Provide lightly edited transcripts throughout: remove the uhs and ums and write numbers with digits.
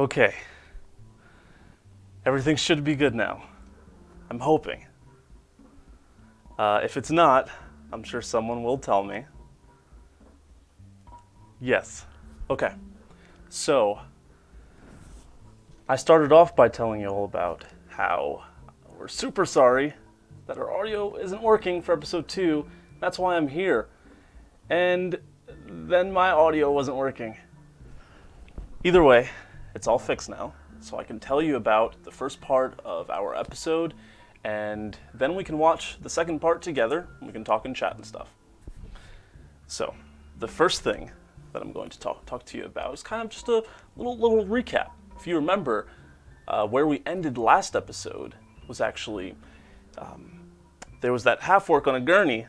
Okay. Everything should be good now. I'm hoping. If it's not, I'm sure someone will tell me. Yes. Okay. So, I started off by telling you all about how we're super sorry that our audio isn't working for episode 2. That's why I'm here. And then my audio wasn't working. Either way, it's all fixed now, so I can tell you about the first part of our episode, and then we can watch the second part together, and we can talk and chat and stuff. So, the first thing that I'm going to talk to you about is kind of just a little recap. If you remember, where we ended last episode was actually, there was that half-orc on a gurney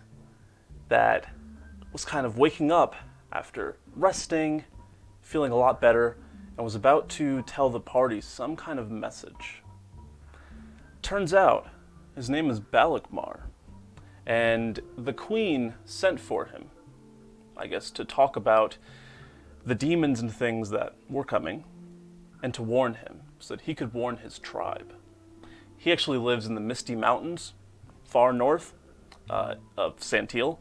that was kind of waking up after resting, feeling a lot better, and was about to tell the party some kind of message. Turns out, his name is Balor, and the queen sent for him, I guess, to talk about the demons and things that were coming, and to warn him, so that he could warn his tribe. He actually lives in the Misty Mountains, far north of Santil,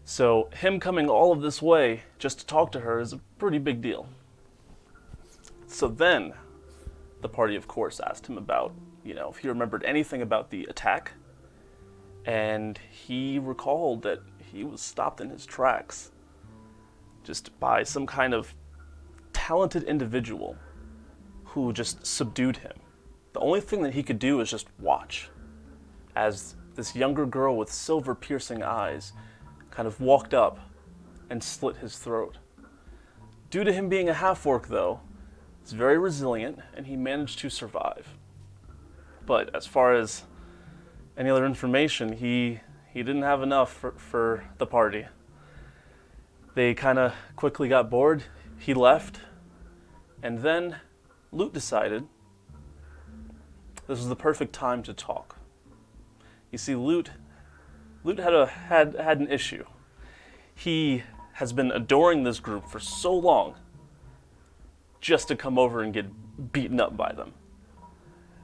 so him coming all of this way just to talk to her is a pretty big deal. So then, the party of course asked him about, if he remembered anything about the attack, and he recalled that he was stopped in his tracks just by some kind of talented individual who just subdued him. The only thing that he could do is just watch as this younger girl with silver piercing eyes kind of walked up and slit his throat. Due to him being a half-orc, though, he's very resilient and he managed to survive. But as far as any other information, he didn't have enough for the party. They kind of quickly got bored, he left, and then Lute decided this was the perfect time to talk. You see, Lute had an issue. He has been adoring this group for so long, just to come over and get beaten up by them.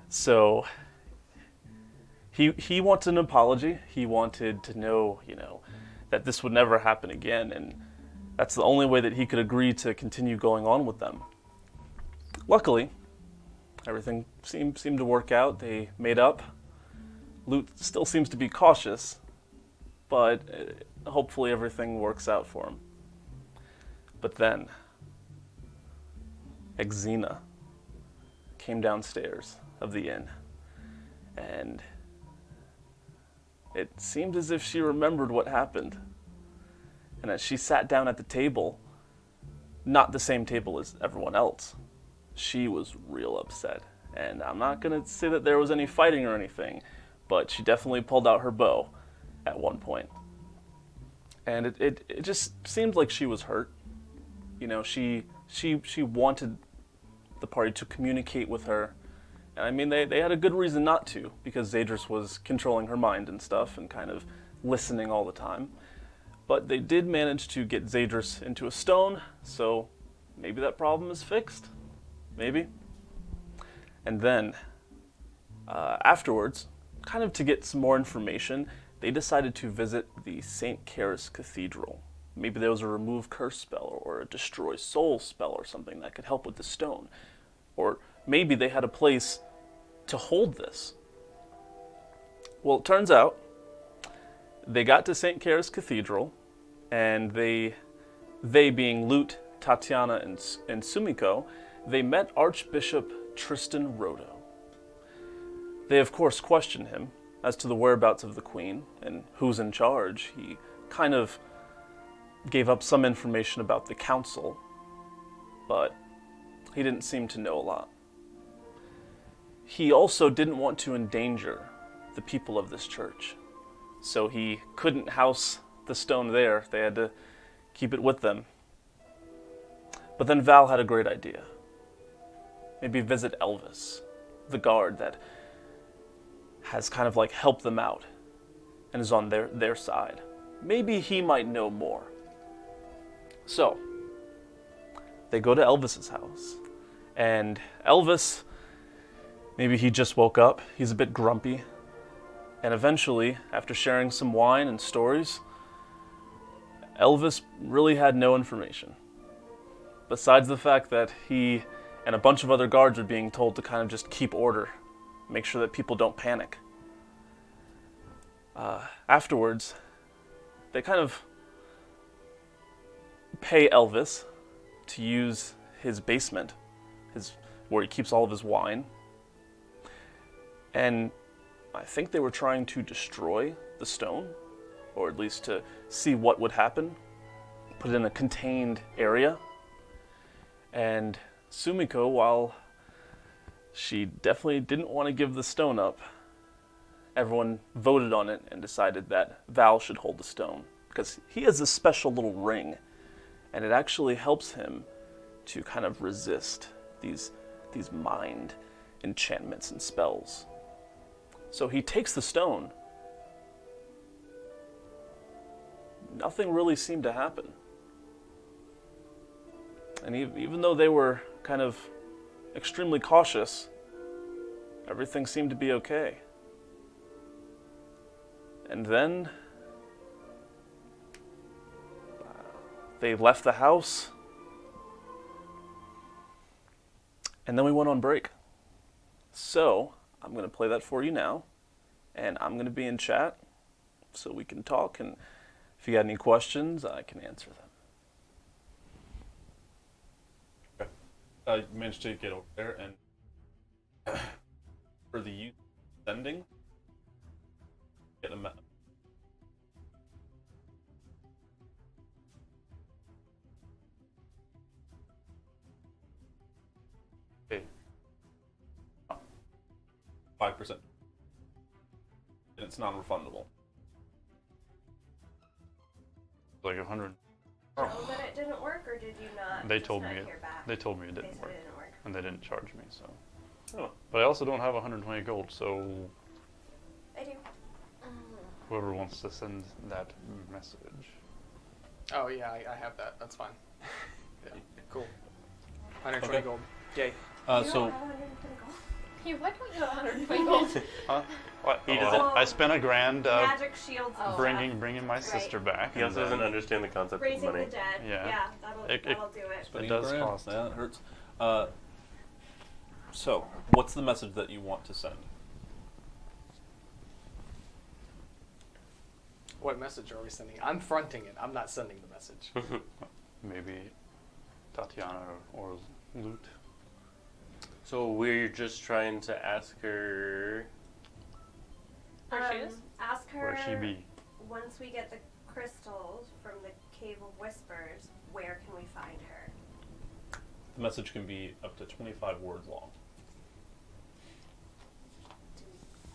So he wanted an apology. He wanted to know, that this would never happen again, and that's the only way that he could agree to continue going on with them. Luckily, everything seemed to work out. They made up. Lute still seems to be cautious, but hopefully everything works out for him. But then, Exina came downstairs of the inn, and it seemed as if she remembered what happened. And as she sat down at the table, not the same table as everyone else, she was real upset. And I'm not going to say that there was any fighting or anything, but she definitely pulled out her bow at one point. And it just seemed like she was hurt. She wanted the party to communicate with her. And I mean, they had a good reason not to, because Zayydryss was controlling her mind and stuff and kind of listening all the time. But they did manage to get Zayydryss into a stone, so maybe that problem is fixed. Maybe. And then, afterwards, kind of to get some more information, they decided to visit the St. Chaos Cathedral. Maybe there was a remove curse spell or a destroy soul spell or something that could help with the stone. Or maybe they had a place to hold this. Well, it turns out they got to St. Chaos Cathedral, and they being Lute, Tatiana, and Sumiko, they met Archbishop Tristan Rodo. They of course questioned him as to the whereabouts of the queen and who's in charge. He kind of gave up some information about the council, but he didn't seem to know a lot. He also didn't want to endanger the people of this church, so he couldn't house the stone there. They had to keep it with them. But then Val had a great idea. Maybe visit Elvis, the guard that has kind of like helped them out and is on their side. Maybe he might know more. So, they go to Elvis's house, And Elvis, maybe he just woke up. He's a bit grumpy. And eventually, after sharing some wine and stories, Elvis really had no information. Besides the fact that he and a bunch of other guards are being told to kind of just keep order, make sure that people don't panic. Afterwards, they kind of pay Elvis to use his basement, where he keeps all of his wine. And I think they were trying to destroy the stone, or at least to see what would happen, put it in a contained area. And Sumiko, while she definitely didn't want to give the stone up, everyone voted on it and decided that Val should hold the stone, because he has a special little ring, and it actually helps him to kind of resist these mind enchantments and spells. So he takes the stone. Nothing really seemed to happen. And even though they were kind of extremely cautious, everything seemed to be okay. And then they left the house, and then we went on break. So I'm going to play that for you now, and I'm going to be in chat so we can talk, and if you got any questions, I can answer them. Okay. You managed to get over there, and for the youth sending, get a okay. 5%. And it's non-refundable. Like 100. Know that it didn't work, or did you not? They just told not me it. hear back? They told me it They didn't said work, it didn't work. and they didn't charge me. So, Oh. but I also don't have 120 gold. So I do. whoever wants to send that message. Oh yeah, I have that. That's fine. Yeah, cool. 120 Okay. gold. Yay. You So don't have 120 gold? Hey, why don't you have 120 gold? Huh? What? He Oh, doesn't- I spent a grand Magic shields and Oh. bringing my sister back. He and also then doesn't understand the concept of raising money. the dead. Yeah. that'll It- that'll do it. spending does a grand, cost. Yeah, that hurts. So what's the message that you want to send? What message are we sending? I'm fronting it. I'm not sending the message. Maybe Tatiana or Lute. So we're just trying to ask her. Where she is? Ask her Where she be? once we get the crystals from the Cave of Whispers, where can we find her? The message can be up to 25 words long.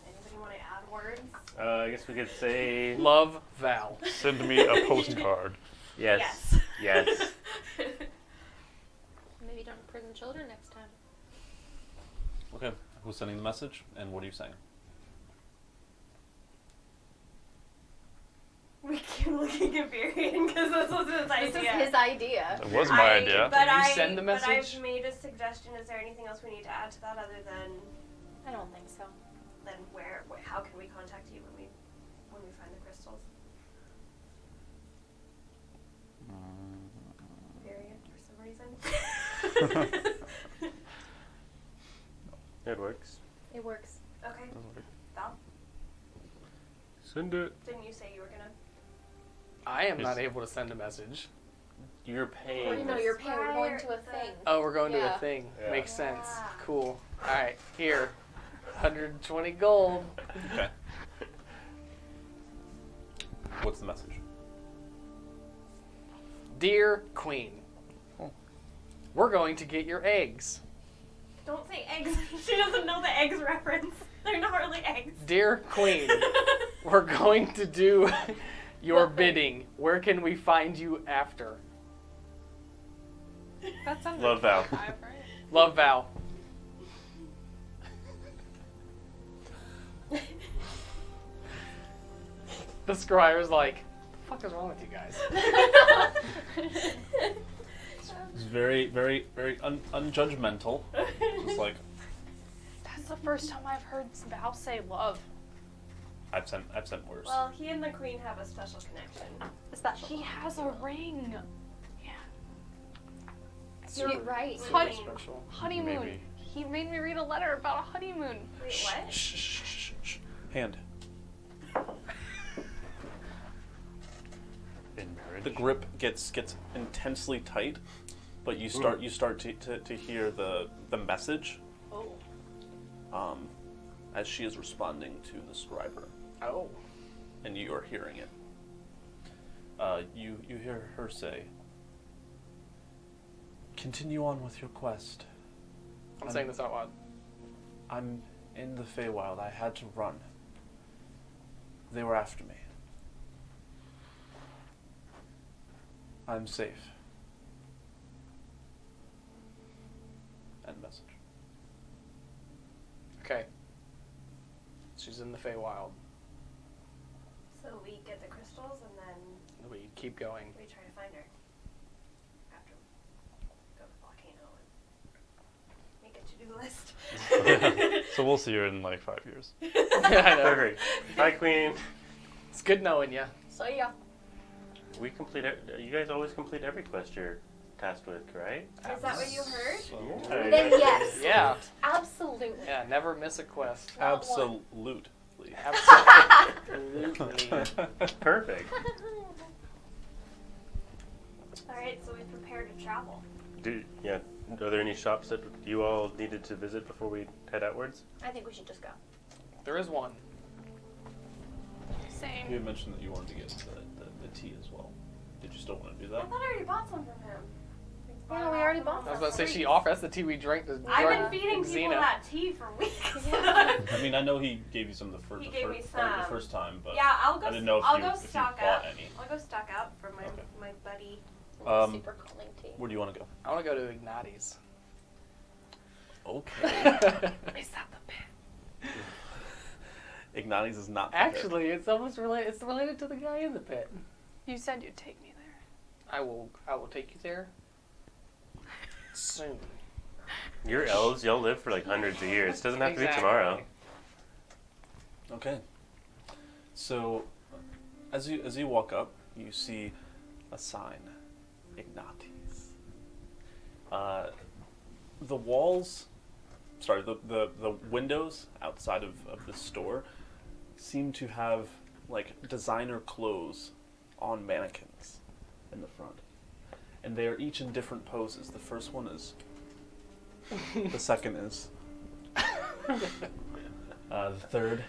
Anybody want to add words? I guess we could say Love Val. Send me a postcard. yes. Yes. Maybe don't imprison children next time. Okay, who's sending the message, and what are you saying? We keep looking at Varian because this was his idea. This is his idea. It was my idea. But Did you send the But message? I've made a suggestion. Is there anything else we need to add to that other than I don't think so. how can we contact you when we find the crystals? Varian, for some reason. It works. It works. Okay. Val, Send it. didn't you say you were gonna? I am not able to send a message. You're paying. Or, no, you're paying. We're going to a thing. Oh, we're going to Yeah. a thing. Yeah. Makes sense. Yeah. Cool. All right, here. 120 gold. Okay. What's the message? Dear Queen, we're going to get your eggs. Don't say eggs. She doesn't know the eggs reference. They're not really eggs. Dear Queen, we're going to do your What thing? bidding. Where can we find you after? That sounds Love Val. Love Val. The scryer's like, the fuck is wrong with you guys? He's very, very, very unjudgmental. Just like, That's the first time I've heard Val say love. I've sent worse. Well, he and the queen have a special connection. A special. He has a ring. Yeah. You're right. Honey- Special. Honeymoon. Maybe. He made me read a letter about a honeymoon. Wait, shh, what? shh, shh, shh, shh. Hand. In marriage. The grip gets intensely tight, but you start to hear the message Oh. as she is responding to the scriber, Oh. and you are hearing it. You hear her say, "Continue on with your quest. I'm saying this out loud. I'm in the Feywild. I had to run. They were after me. I'm safe." End message. Okay. She's in the Feywild. So we get the crystals and then We keep going. we try to find her. After we go to the volcano and make a to-do list. So we'll see you in like 5 years. I know. Perfect. Hi, Queen. It's good knowing you. So yeah. We complete. You guys always complete every quest you're tasked with, right? Is that what you heard? Yeah. Then yes. Yeah. Absolutely. Yeah. Never miss a quest. Absolutely. Absolutely. Perfect. Alright, so we prepare to travel. Are there any shops that you all needed to visit before we head outwards? I think we should just go. There is one. Same. You had mentioned that you wanted to get the tea as well. Did you still want to do I that? thought I already bought some from him. Yeah, we already bought I was about to say she offered. That's the tea we drank. I've been feeding people Exina. that tea for weeks. I mean, I know he gave you some the He gave me the some. first time, but Yeah, I'll go. I didn't know if I'll you go if you stock bought up. any. I'll go stock up for my Okay. my buddy. Super calming tea. Where do you want to go? I want to go to Ignati's. Okay. Is that the pit? Ignati's is not the Actually, it's almost related. It's related to the guy in the pit. You said you'd take me there. I will take you there soon. Your elves, y'all live for like hundreds of years. Doesn't have to be Exactly. tomorrow. Okay. So, as you walk up, you see a sign, Ignati's. The walls, the windows outside of the store seem to have like designer clothes on mannequins in the front, and they are each in different poses. The first one is. The second is. The third,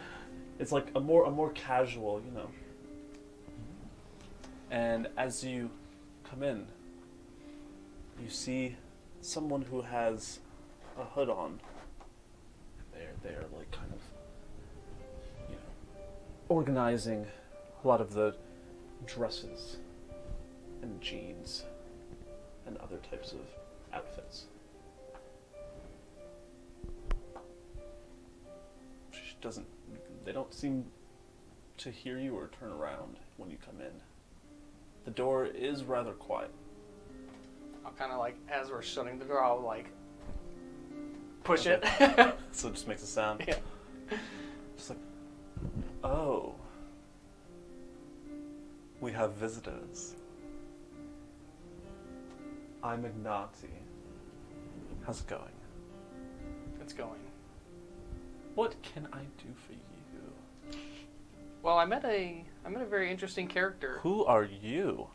it's like a more casual, you know. And as you come in, you see someone who has a hood on. They're like kind of, you know, organizing a lot of the dresses and jeans and other types of outfits. They don't seem to hear you or turn around when you come in. The door is rather quiet. I'll kind of like, as we're shutting the door, I'll like push Okay. it. So it just makes a sound. Yeah. Just like, oh, we have visitors. I'm Ignati. How's it going? It's going. What can I do for you? Well, I met a very interesting character. Who are you?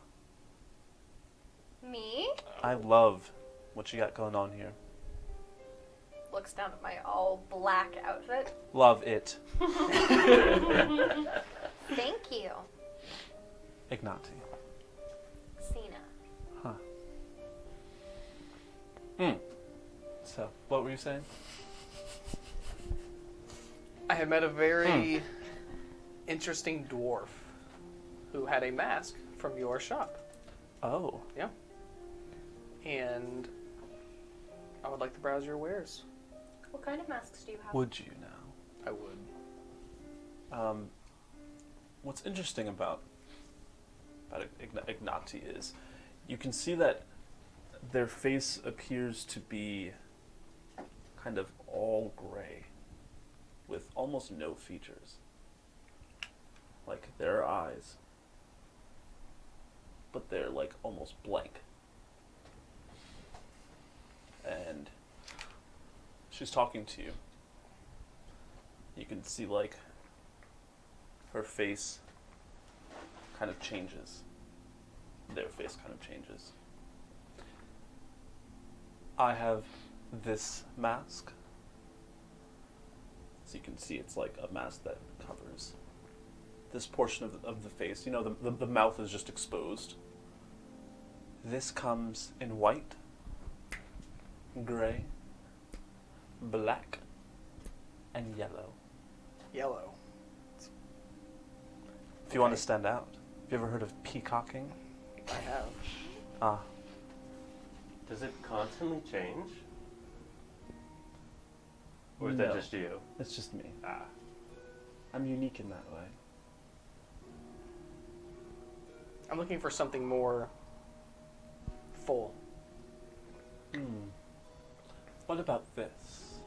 Me? I love what you got going on here. Looks down at my all black outfit. Love it. Thank you. Ignati. Xena. Huh. So, what were you saying? I had met a very interesting dwarf who had a mask from your shop. Oh. Yeah. And I would like to browse your wares. What kind of masks do you have? Would you now? I would. What's interesting about Ignati is you can see that their face appears to be kind of all gray, with almost no features. Like, there are eyes, but they're like almost blank. And she's talking to you. You can see like her face kind of changes. Their face kind of changes. I have this mask. So you can see it's like a mask that covers this portion of the face. You know, the mouth is just exposed. This comes in white, gray, black, and yellow. Yellow. If you want to stand out. Have you ever heard of peacocking? I have. Ah. Does it constantly change? Or is that No. just you? It's just me. Ah. I'm unique in that way. I'm looking for something more full. What about this?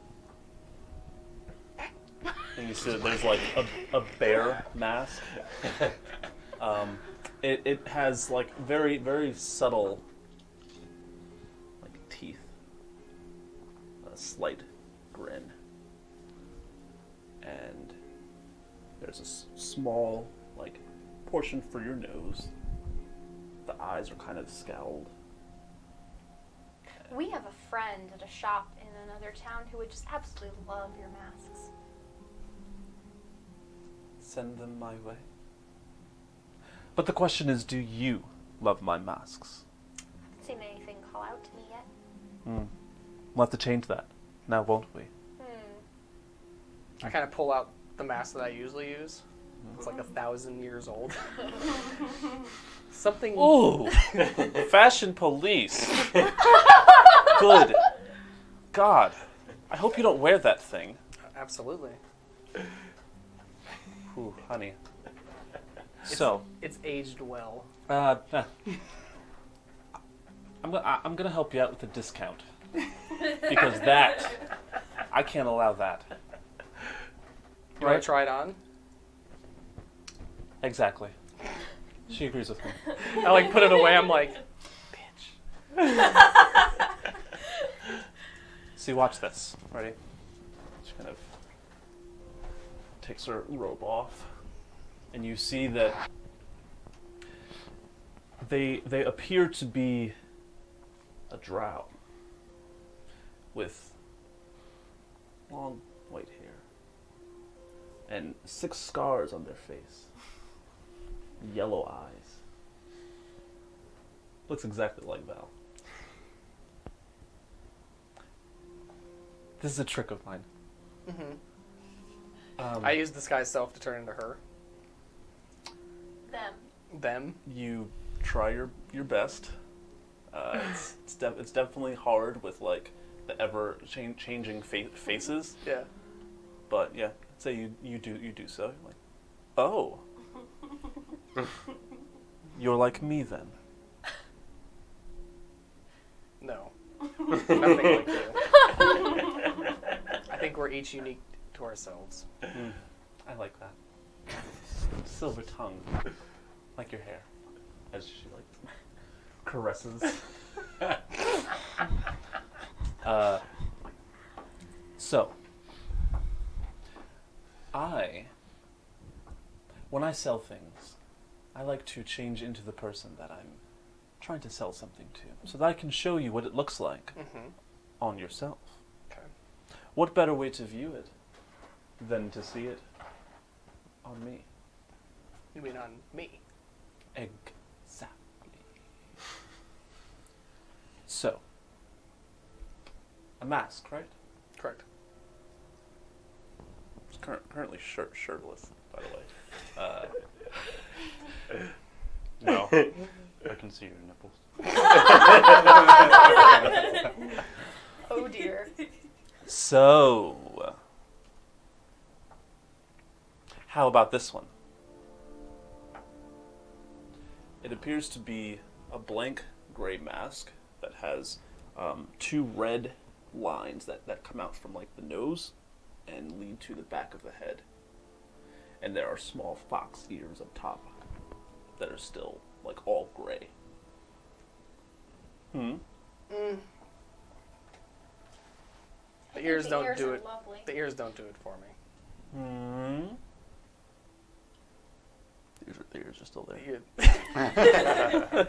And you see that there's like a bear mask. It has like very, very subtle like teeth. A slight grin. And there's a small like portion for your nose. The eyes are kind of scowled. We have a friend at a shop in another town who would just absolutely love your masks. Send them my way. But the question is, do you love my masks? Haven't seen anything call out to me yet. We'll have to change that now, won't we? I kind of pull out the mask that I usually use. It's like 1,000 years old. Something. Ooh! Fashion police! Good God. I hope you don't wear that thing. Absolutely. Ooh, honey. It's aged well. I'm gonna help you out with a discount. Because that, I can't allow that. Do I try it on? Exactly. She agrees with me. I like put it away. I'm like, See, watch this. Ready? She kind of takes her robe off, and you see that they appear to be a drow with long white hair and 6 scars on their face, yellow eyes. Looks exactly like Val. This is a trick of mine. I use disguise self to turn into her. Them. You try your best. It's definitely hard with like the ever changing faces. Yeah. But yeah, say you do so. You're like, oh, you're like me then. No. Nothing like you. I think we're each unique to ourselves. I like that. Silver tongue, like your hair, as she like caresses. So, when I sell things, I like to change into the person that I'm trying to sell something to, so that I can show you what it looks like on yourself. Okay. What better way to view it than to see it on me? You mean on me? Exactly. So, a mask, right? Correct. It's currently shirtless, by the way. No. I can see your nipples. Oh dear. So, how about this one? It appears to be a blank gray mask that has 2 red lines that come out from like the nose and lead to the back of the head. And there are small fox ears up top that are still like all gray. The ears don't do it. Lovely. The ears don't do it for me. The ears are still there.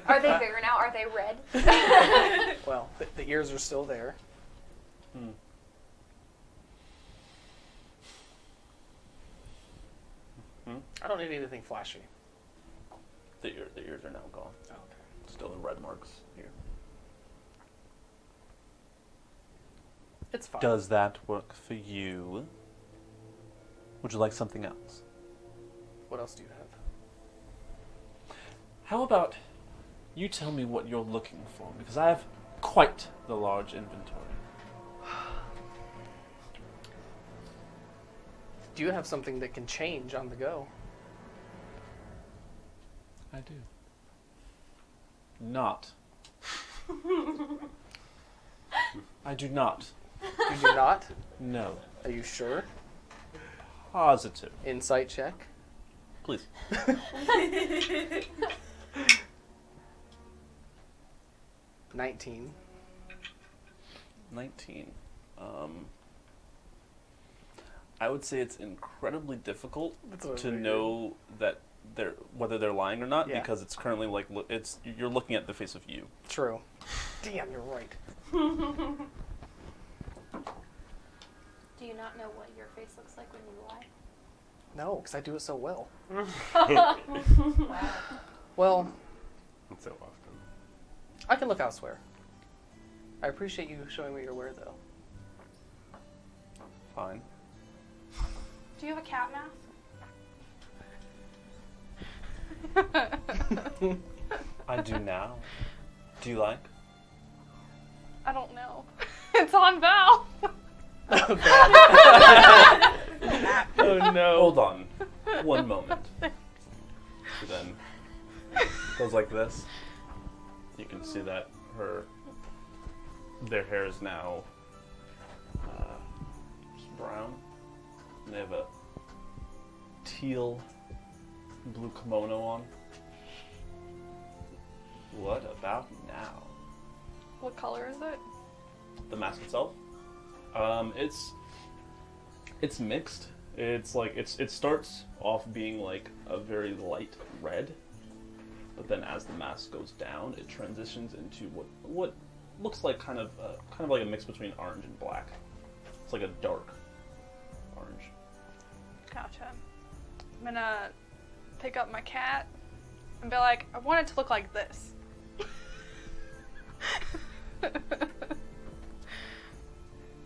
Are they bigger now? Are they red? Well, the ears are still there. I don't need anything flashy. The ears are now gone. Okay. Still the red marks here. It's fine. Does that work for you? Would you like something else? What else do you have? How about you tell me what you're looking for? Because I have quite the large inventory. Do you have something that can change on the go? I do. Not. I do not. You do not? No. Are you sure? Positive. Insight check. Please. 19. 19. I would say it's incredibly difficult That's what I to figured. know that whether they're lying or not, Yeah. because it's currently like you're looking at the face of you. True. Damn, you're right. Do you not know what your face looks like when you lie? No, because I do it so well. Wow. Well, So often. I can look elsewhere. I appreciate you showing me your wear, though. Fine. Do you have a cat mask? I do now. Do you like? I don't know. It's on Val. Oh no. Hold on. One moment. She then goes like this. You can see that their hair is now just brown. And they have a teal blue kimono on. What about now? What color is it? The mask itself? It's mixed. It's like it starts off being like a very light red, but then as the mask goes down, it transitions into what looks like kind of like a mix between orange and black. It's like a dark orange. Gotcha. I'm gonna pick up my cat and be like, I want it to look like this.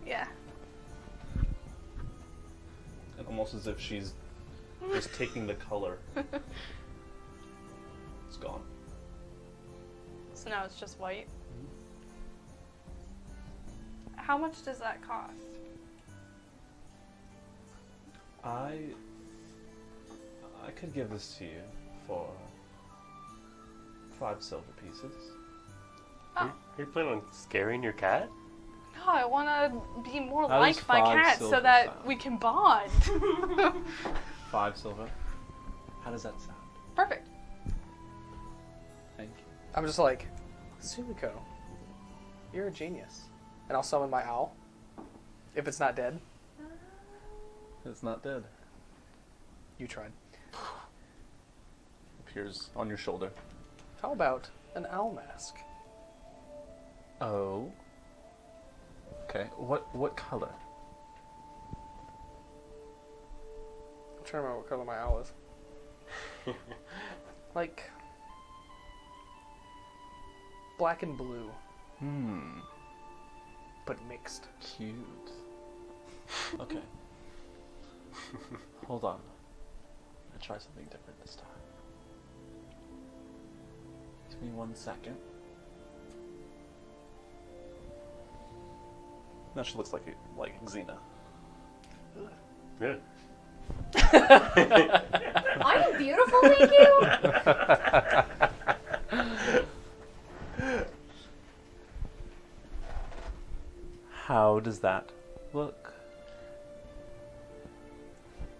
Yeah. And almost as if she's just taking the color. It's gone. So now it's just white. How much does that cost? I could give this to you for 5 silver pieces. Are you planning on scaring your cat? No, I want to be more That like is my 5 cat so silver that sound. we can bond. 5 silver. How does that sound? Perfect. Thank you. I'm just like, Sumiko, you're a genius. And I'll summon my owl. If it's not dead. It's not dead. You tried. Appears on your shoulder. How about an owl mask? Oh. Okay. What color? I'm trying to remember what color my owl is. Like black and blue, but mixed. Cute. Okay. Hold on. I'll try something different this time. Give me 1 second. Now she looks like Exina. Yeah. I'm beautiful, thank you. How does that look?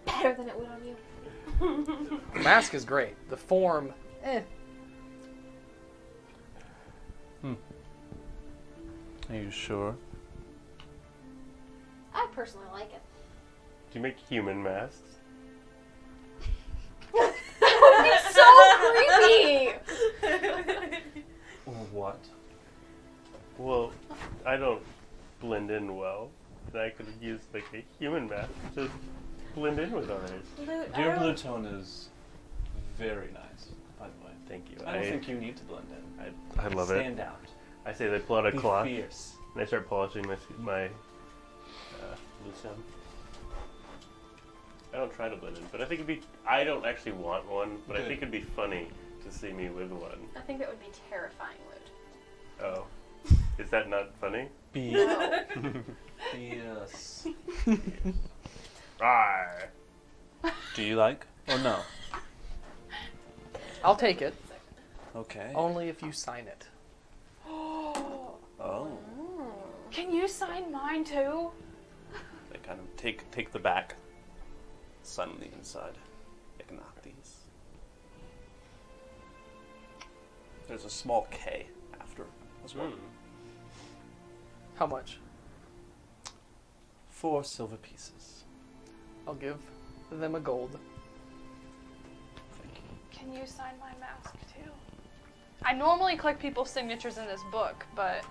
Better than it would on you. The mask is great. The form, Are you sure? I personally like it. Do you make human masks? It's so creepy! What? Well, I don't blend in well. And I could use like a human mask to blend in with others. Lute, Your blue tone is very nice, by the way. Thank you. I don't think you need to blend in. I love it. Stand out. I say they pull out a Be cloth fierce. and I start polishing my loose end. I don't try to blend in, but I think it'd be. I don't actually want one, but I Good. think it'd be funny to see me with one. I think that would be terrifying, Lute. Oh, is that not funny? Yes. Rawr. Do you like or no? I'll take it. Okay. Only if you sign it. Oh. Can you sign mine too? They kind of take the back, sign on the inside. Ignatis. There's a small K after as well. How much? 4 silver pieces. I'll give them a gold. Thank you. Can you sign my mask too? I normally collect people's signatures in this book, but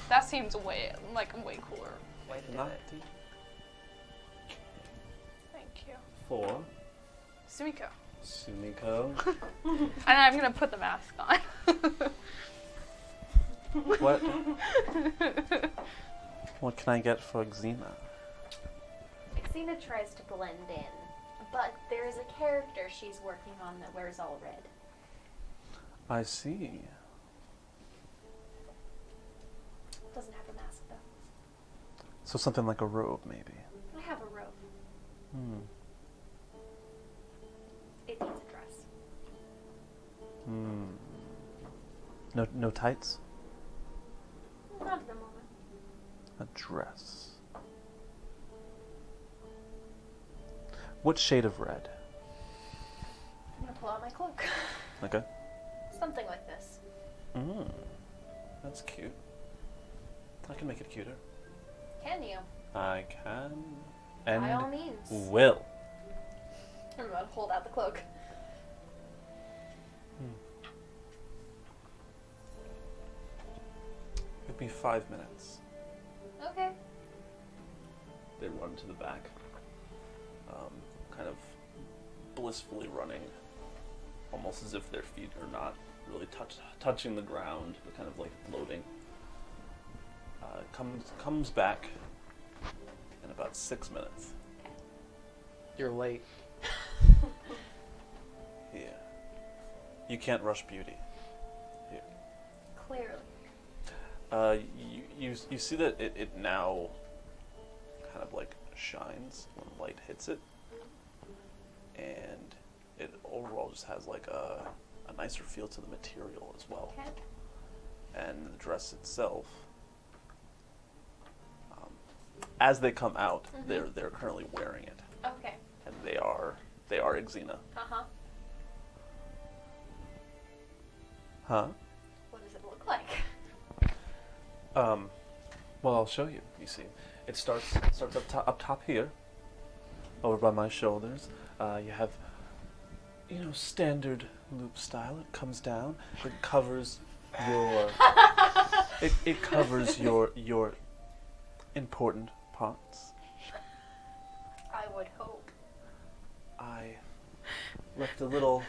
that seems way cooler way to do it. Thank you. 4. Sumiko. Sumiko. And I'm gonna put the mask on. What? What can I get for Exina? Exina tries to blend in, but there is a character she's working on that wears all red. I see. Doesn't have a mask though. So something like a robe, maybe. I have a robe. It needs a dress. No tights? Not at the moment. A dress. What shade of red? I'm gonna pull out my cloak. Okay. Something like this. That's cute. I can make it cuter. Can you? I can. And By all means. will. I'm about to hold out the cloak. It'd be 5 minutes. Okay. They run to the back, kind of blissfully running, almost as if their feet are not really touching the ground, but kind of like floating. Comes back in about 6 minutes. You're late. Here. You can't rush beauty. Here. Clearly. You see that it now kind of like shines when light hits it, and it overall just has like a nicer feel to the material as well. Okay. And the dress itself, as they come out, they're currently wearing it, Okay. and they are Exina. Uh-huh. Huh? What does it look like? Well, I'll show you. You see, it starts up top here, over by my shoulders. You have, standard loop style. It comes down. It covers your. It covers your important parts. I would hope. I left a little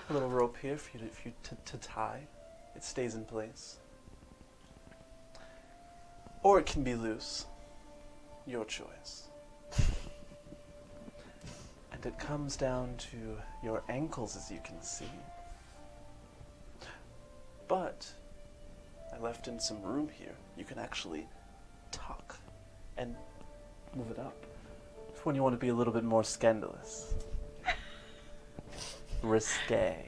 rope here for you to tie. It stays in place. Or it can be loose. Your choice. And it comes down to your ankles, as you can see. But I left in some room here. You can actually tuck and move it up. For when you want to be a little bit more scandalous. Risque.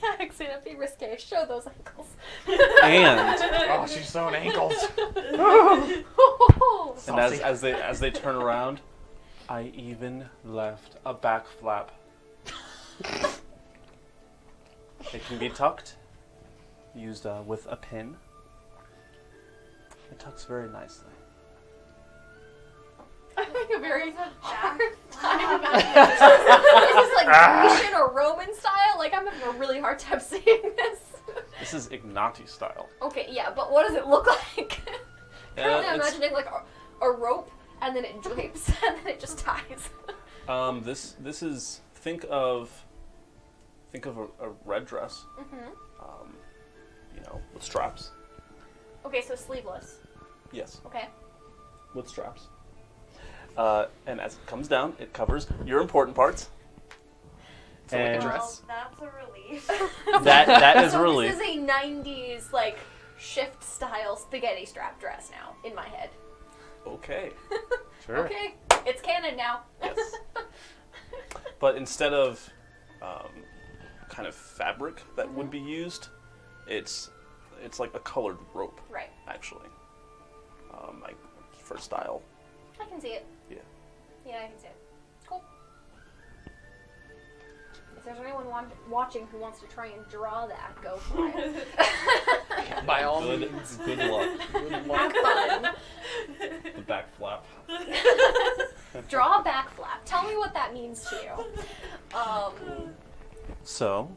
Yeah, Exina, be risque. Show those ankles. And Oh, she's sewing ankles. and as they turn around, I even left a back flap. It can be tucked, used with a pin. It tucks very nicely. I'm having a very Back hard flap. time. Is this like Grecian or Roman style? Like I'm having a really hard time seeing this. This is Ignati style. Okay, yeah, but what does it look like? Currently, I'm it's- imagining like a rope, and then it drapes, and then it just ties. This is think of a red dress. Mm-hmm. With straps. Okay, so sleeveless. Yes, Okay. with straps. And as it comes down, it covers your important parts. So like a And- dress. Well, that's a relief. That is a so relief. This is a 90s like shift style spaghetti strap dress now in my head. Okay. Sure. Okay, it's canon now. Yes. But instead of kind of fabric that would be used, it's like a colored rope, Right. actually. Like for style. I can see it. Yeah. Yeah, I can see it. Cool. If there's anyone watching who wants to try and draw that, go for it. By all Good, means. good luck. Good luck. Have fun. The back flap. Draw a back flap. Tell me what that means to you. So,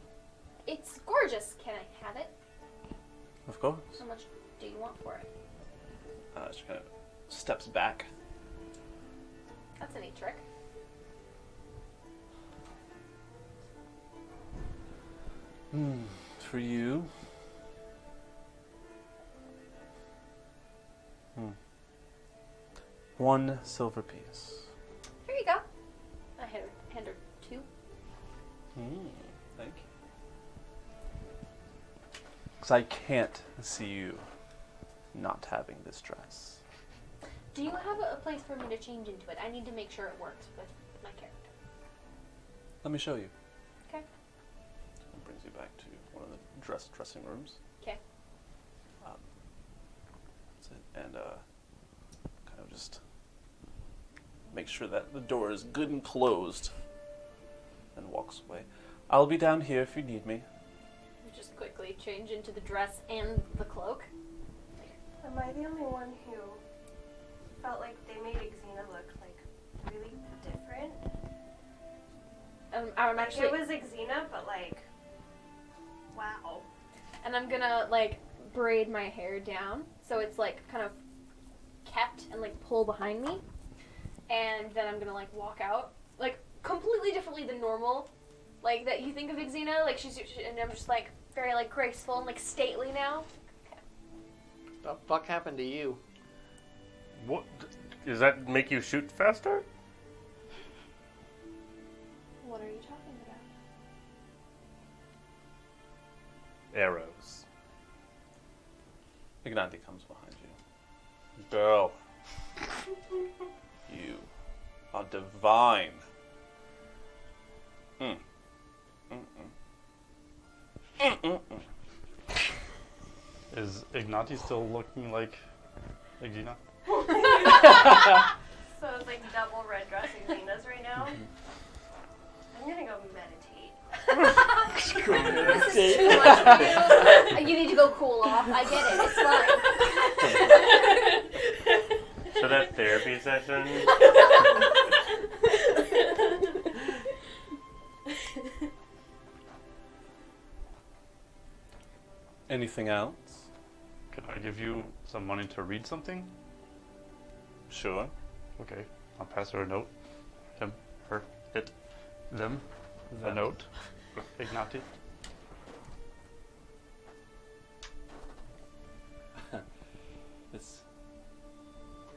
It's gorgeous. Can I have it? of course, How much do you want for it? she kind of steps back. That's a neat trick. For you. One silver piece. Here you go. I hand her 2. Thank you. Because I can't see you not having this dress. Do you have a place for me to change into it? I need to make sure it works with my character. Let me show you. Okay. It brings you back to one of the dressing rooms. Okay. That's it. And kind of just make sure that the door is good and closed. And walks away. I'll be down here if you need me. Just quickly change into the dress and the cloak. Am I the only one who felt like they made Exina look like really different? I'm Like actually, it was Exina, but like, wow. and I'm gonna like braid my hair down so it's like kind of kept and like pull behind me, and then I'm gonna like walk out like completely differently than normal, like that you think of Exina, like she's and I'm just like very like graceful and like stately now. The fuck happened to you? What? Does that make you shoot faster? What are you talking about? Arrows. Ignati comes behind you. Girl. You are divine. Is Ignati still looking like Exina? So it's like double red dress Exina's right now. I'm gonna go meditate. This is too much for you. You need to go cool off. I get it. It's fine. So that therapy session. Anything else? Can I give you some money to read something? Sure. Okay, I'll pass her a note. Him, her, it, them. A note. Ignati.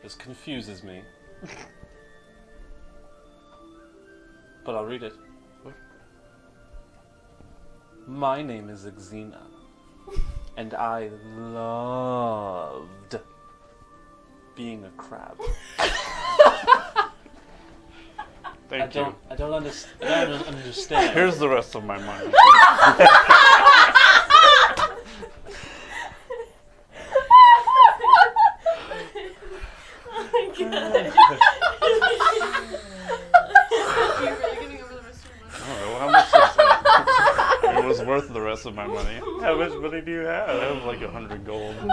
This confuses me. But I'll read it. Okay. My name is Exina, and I loved being a crab. Thank you. I don't understand. Here's the rest of my money. Oh my god. Are you really giving over the rest of your money? I don't know how much is that. It was worth the rest of my money. How much money do you I have? have like 100 gold. No.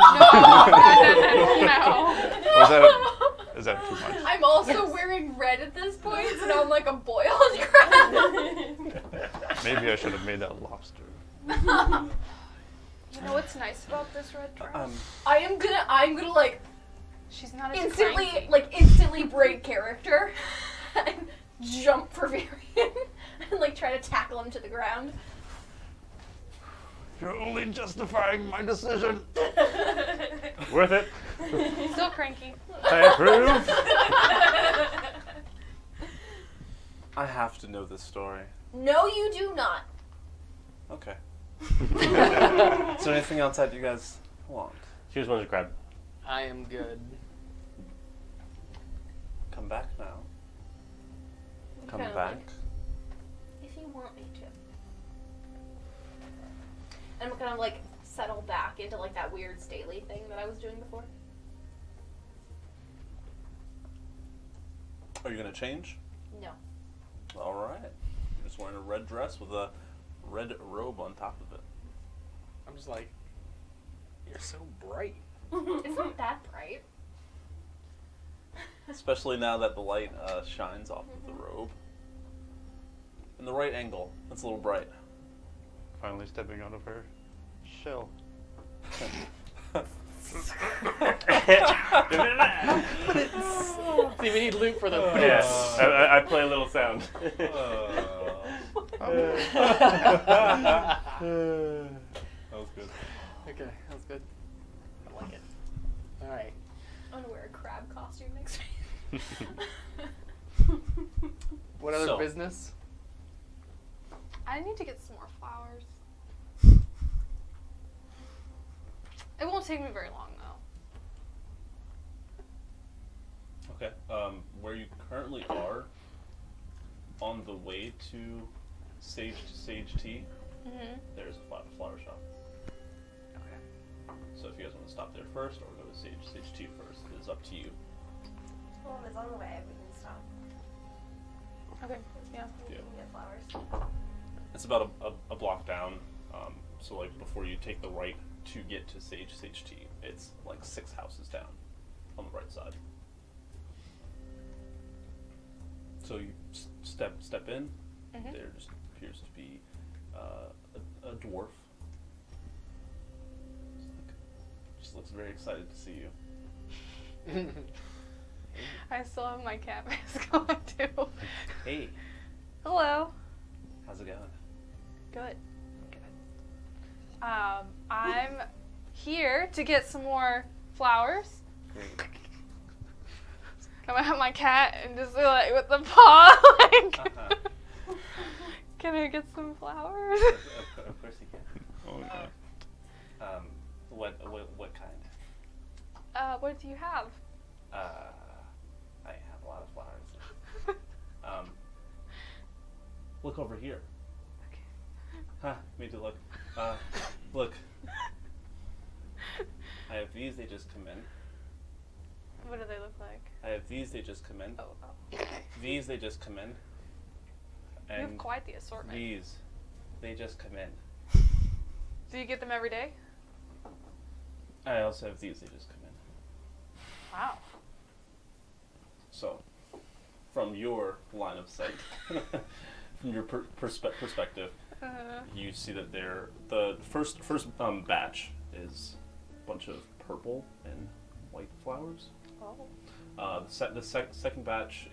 Is that too much? I'm also wearing red at this point, so now I'm like a boiled crab. Maybe I should have made that lobster. You know what's nice about this red dress? I'm gonna like She's not as cranky. instantly break character and jump for Varian and like try to tackle him to the ground. You're only justifying my decision. Worth it. Still cranky. I approve. I have to know this story. No, you do not. Okay. Is there anything else that you guys want? Here's one to grab. I am good. Come back now. Come Kinda back. like, if you want me to. And I'm gonna like settle back into like that weird stately thing that I was doing before. Are you gonna change? No. All right. You're just wearing a red dress with a red robe on top of it. I'm just like, you're so bright. It's not that bright. Especially now that the light shines off of the robe. In the right angle. It's a little bright. Finally stepping out of her shell. See, we need loot for the. Yeah, I play a little sound. That was good. Okay, that's good. I like it. All right. I'm gonna wear a crab costume next week. What other So- business? I need to get some more flowers. It won't take me very long though. Okay. Where you currently are, on the way to Sage Tea, there's a flower shop. Okay. So if you guys want to stop there first, or go to Sage Tea first, it's up to you. Well, if it's on the way, we can stop. Okay. Yeah. We can get flowers. It's about a block down. So like before you take the right to get to Sage Tea, it's like 6 houses down on the right side. So you step in. There just appears to be a dwarf. Just looks very excited to see you. I still have my cat mask on too. Hey, Hello. how's it going? Good. I'm here to get some more flowers. Great. I'm gonna have my cat and just like with the paw, like, can I get some flowers? Of course you can. Oh, no. What kind? What do you have? I have a lot of flowers. Look over here. Okay. Huh, me too, look. Look. I have these, they just come in. What do they look like? I have these, they just come in. Oh. These, they just come in. You have And quite the assortment. these, they just come in. Do you get them every day? I also have these, they just come in. Wow. So, from your line of sight, from your perspective, you see that the first batch is a bunch of purple and white flowers. Oh. The second batch,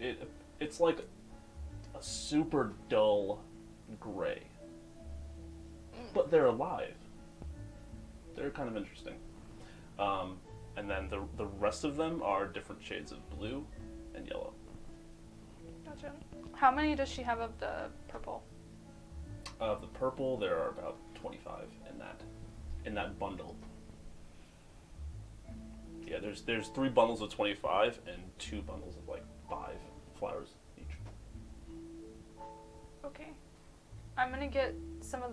it's like a super dull gray, but they're alive. They're kind of interesting. And then the rest of them are different shades of blue and yellow. Gotcha. How many does she have of the purple? Of the purple, there are about 25 in that bundle. Yeah, there's 3 bundles of 25 and 2 bundles of like 5 flowers each. Okay. I'm gonna get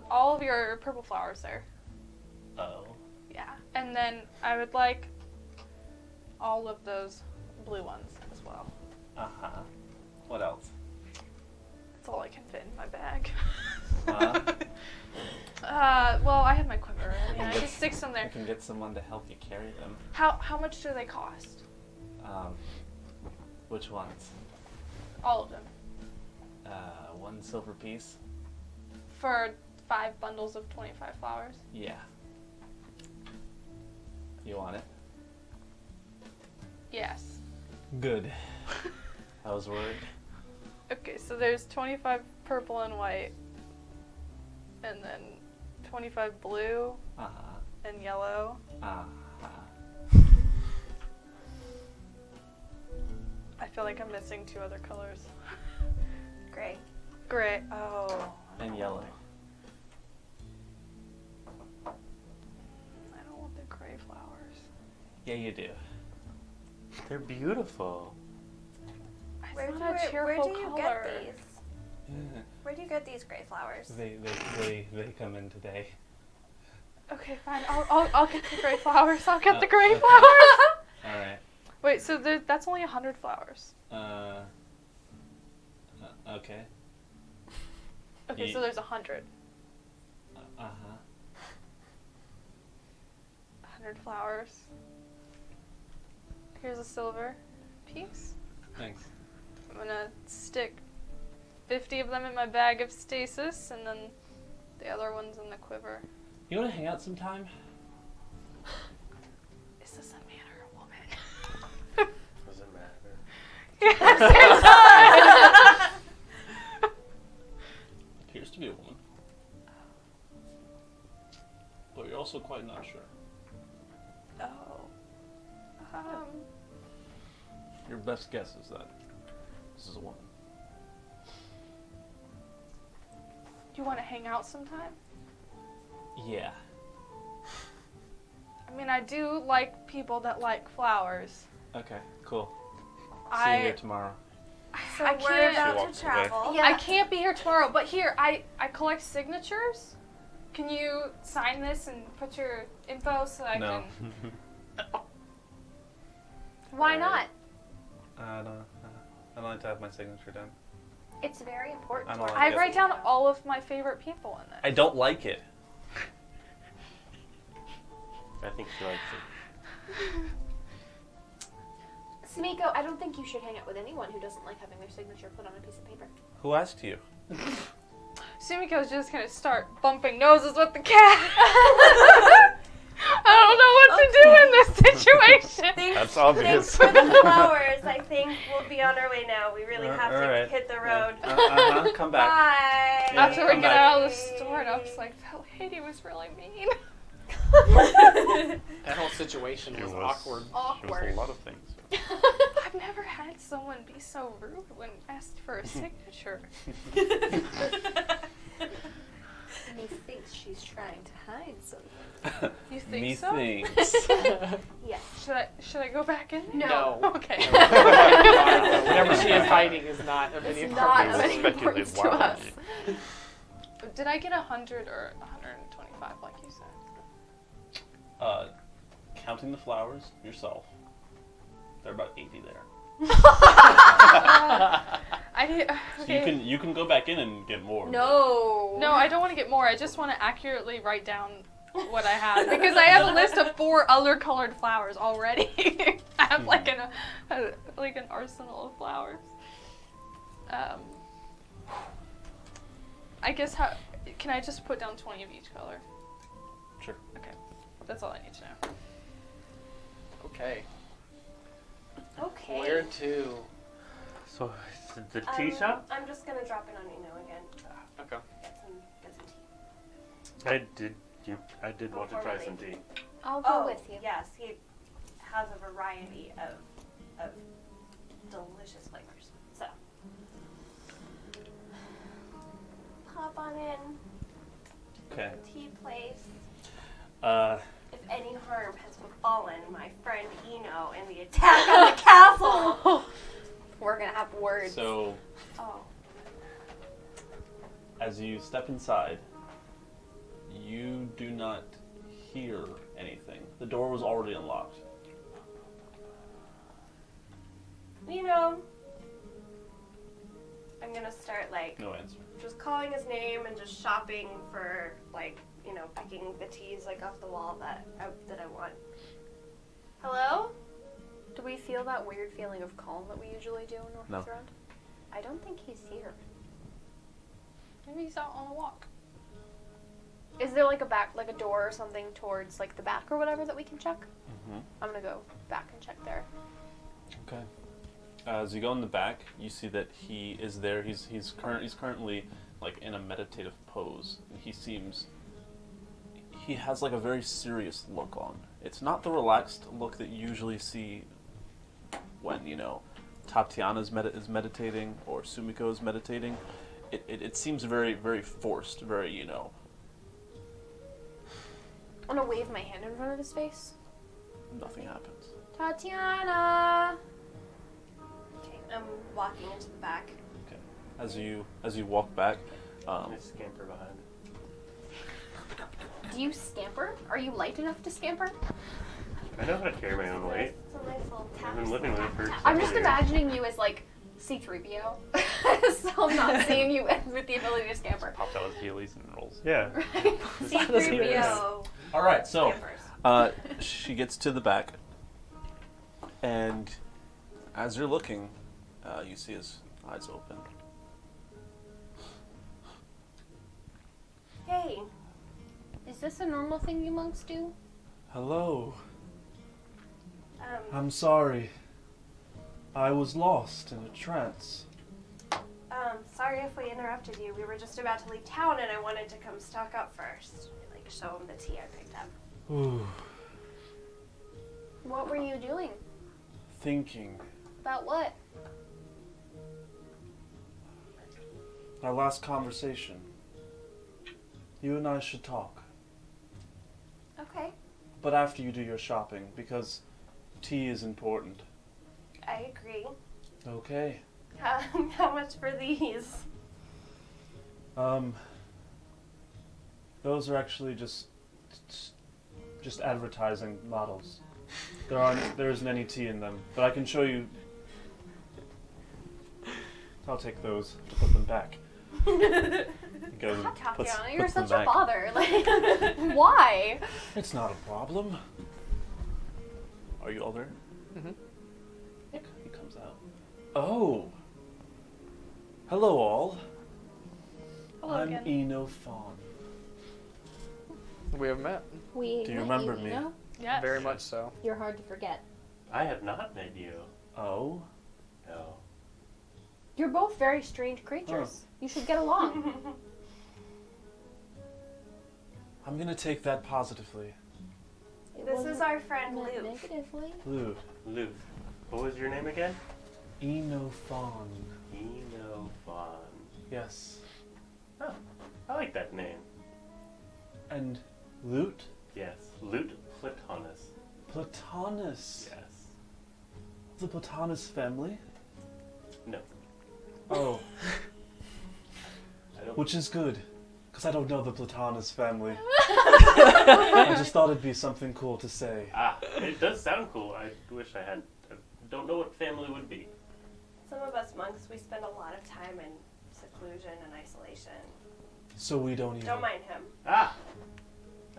all of your purple flowers there. Oh. Yeah. And then I would like all of those blue ones as well. Uh-huh. What else? That's all I can fit in my bag. Huh? Well, I have my quiver. You can I get- just stick some there. You can get someone to help you carry them. How much do they cost? Which ones? All of them. 1 silver piece? For 5 bundles of 25 flowers. Yeah. You want it? Yes. Good. I was worried. Okay, so there's 25 purple and white, and then 25 blue Uh-huh. and yellow. Uh-huh. I feel like I'm missing 2 other colors. Gray. Gray. Oh. And yellow. I don't want the gray flowers. Yeah, you do. They're beautiful. Where It's do, not a cheerful where do you color. get these? Where do you get these gray flowers? They come in today. Okay, fine. I'll get the gray flowers. I'll get the gray okay. flowers. All right. Wait, so that's only 100 flowers. Okay. Okay, so there's 100. Uh-huh. 100 flowers. Here's a silver piece. Thanks. I'm gonna stick 50 of them in my bag of stasis, and then the other ones in the quiver. You want to hang out sometime? Is this a man or a woman? Doesn't matter. Yes, it does! Appears to be a woman. But you're also quite not sure. Oh. Your best guess is that this is a woman. Do you want to hang out sometime? Yeah. I mean, I do like people that like flowers. Okay, cool. See you here tomorrow. So I we're can't. She about walks to away. travel. Yeah. I can't be here tomorrow, but here, I collect signatures. Can you sign this and put your info so I No. can... Why not? I don't like to have my signature done. It's very important. I don't like I it. write down all of my favorite people in I it. don't like it. I think she likes it. Sumiko, I don't think you should hang out with anyone who doesn't like having their signature put on a piece of paper. Who asked you? Sumiko's just gonna start bumping noses with the cat. I don't know what to do in this situation. Thanks, That's obvious. thanks for the flowers. I think we'll be on our way now. We really have to alright. hit the road. Come back. Bye. Yeah, After we come get back. out of the store, and I was like, that lady was really mean. That whole situation was awkward. She was a lot of things. I've never had someone be so rude when asked for a signature. Methinks she's trying to hide something. You think Me so? thinks. Yes. Should I go back in? No. Okay. Whatever she is hiding is not of any It's not of importance. any importance to Speculate us. wildly. Did I get 100 or 125 like you said? Counting the flowers yourself. There are about 80 there. I need. So Okay. you can go back in and get more. No. No, I don't want to get more. I just want to accurately write down what I have because I have a list of 4 other colored flowers already. I have like an arsenal of flowers. I guess can I just put down 20 of each color? Sure. Okay, that's all I need to know. Okay. Okay. Where to? So, the tea shop? I'm just gonna drop in on Eno again. Okay. Get some tea. I did want to try some tea. I'll go with you. Yes, he has a variety of delicious flavors. So hop on in. Okay. Tea place. Uh, If any harm has befallen my friend Eno in the attack on the castle. We're gonna have words. so Oh. As you step inside, you do not hear anything. The door was already unlocked. You know, I'm gonna start like No answer. just calling his name and just shopping for like, you know, picking the teas like off the wall that I want. Hello? Do we feel that weird feeling of calm that we usually do when No. North around? I don't think he's here. Maybe he's out on a walk. Is there like a door or something towards like the back or whatever that we can check? Mm-hmm. I'm gonna go back and check there. Okay. As you go in the back, you see that he is there. He's currently like in a meditative pose. He has like a very serious look on. It's not the relaxed look that you usually see when, you know, Tatiana is meditating or Sumiko is meditating. It seems very, very forced, very, you know. I'm gonna wave my hand in front of his face. Nothing happens. Tatiana! Okay, I'm walking into the back. Okay. As you walk back, I scamper behind. Do you scamper? Are you light enough to scamper? I know how to carry my own weight. It's a nice little tap. I've been living with it for I'm several just years. imagining you as like C-3PO. So I'm not seeing you with the ability to scamper. Pops out his heelys and rolls. Yeah. C-3PO. all right. So, Campers. she gets to the back, and as you're looking, you see his eyes open. Hey. Is this a normal thing you monks do? Hello. I'm sorry. I was lost in a trance. Sorry if we interrupted you. We were just about to leave town and I wanted to come stock up first. Like, show him the tea I picked up. Ooh, What were you doing? thinking. About what? Our last conversation. You and I should talk. Okay. But after you do your shopping, because tea is important. I agree. Okay. How much for these? Those are actually just advertising models. There isn't any tea in them, but I can show you. I'll take those to put them back. Goes and Tatiana, you're puts them such a back. bother. Like, why? It's not a problem. Are you all there? Mm-hmm. He comes out. Oh. Hello, all. Hello I'm again. Eno Fawn. We have met. We Do you met remember you, me? Eno. Yes. Very much so. You're hard to forget. I have not met you. Oh. No. You're both very strange creatures. You should get along. I'm gonna take that positively. It This wasn't is our friend meant Luke. negatively. Lute. Luke. What was your name again? Eno Fawn. Eno Fawn. Yes. Oh, I like that name. And Lute? Yes, Lute Platonus. Platonus. Yes. The Platonus family? No. Oh. I don't. Which is good, because I don't know the Platonus family. I just thought it'd be something cool to say. Ah, it does sound cool. I wish I had. I don't know what family would be. Some of us monks, we spend a lot of time in seclusion and isolation. So we don't even. Don't mind him. Ah!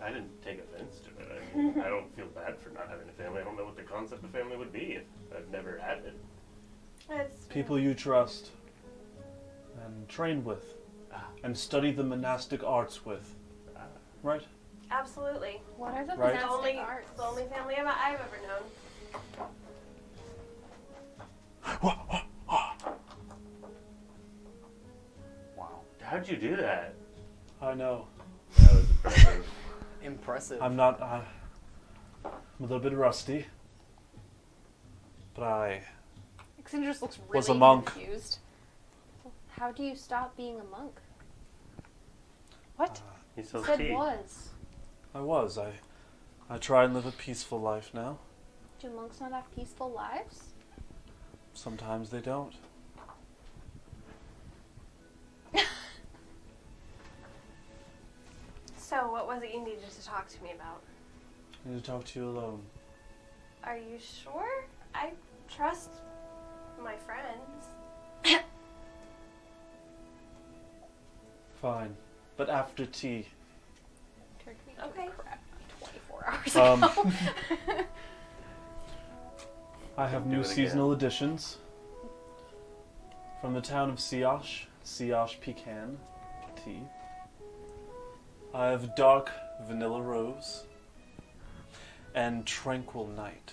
I didn't take offense to it. I mean, I don't feel bad for not having a family. I don't know what the concept of family would be if I've never had it. It's People you trust and train with Ah. and study the monastic arts with. Ah. Right? absolutely What are the Right. the monastic only arts? the only family I've ever known. Wow. How'd you do that? I know. That was impressive. Impressive. I'm not. I'm a little bit rusty. But I. Exina just looks really Was a monk. confused. How do you stop being a monk? What? He You sells said tea. was. I try and live a peaceful life now. Do monks not have peaceful lives? Sometimes they don't. So, what was it you needed to talk to me about? I need to talk to you alone. Are you sure? I trust my friends. Fine. But after tea. Okay. Crap, 24 hours Um, ago. I have Do new it again. seasonal editions. From the town of Siash Pecan tea. I have dark vanilla rose and tranquil night.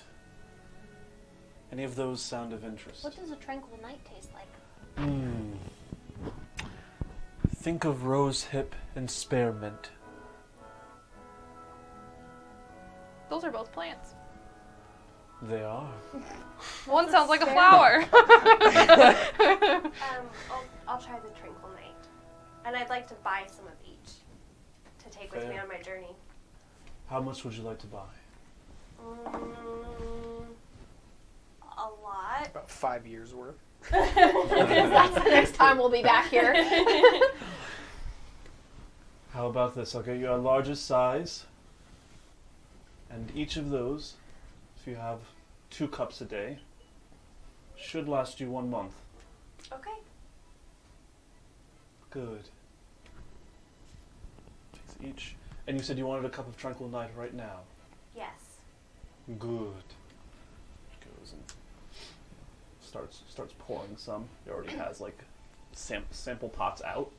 Any of those sound of interest? What does a tranquil night taste like? Think of rose hip and spearmint. Those are both plants. They are. One sounds like a flower. I'll try the Tranquil Night. And I'd like to buy some of each to take with me Fair. on my journey. How much would you like to buy? A lot. About 5 years worth. Because that's the next time we'll be back here. How about this? I'll get you our largest size. And each of those, if you have 2 cups a day, should last you 1 month. Okay. Good. Takes each. And you said you wanted a cup of Tranquil Night right now. Yes. Good. Goes and starts pouring some. He already has like sample pots out.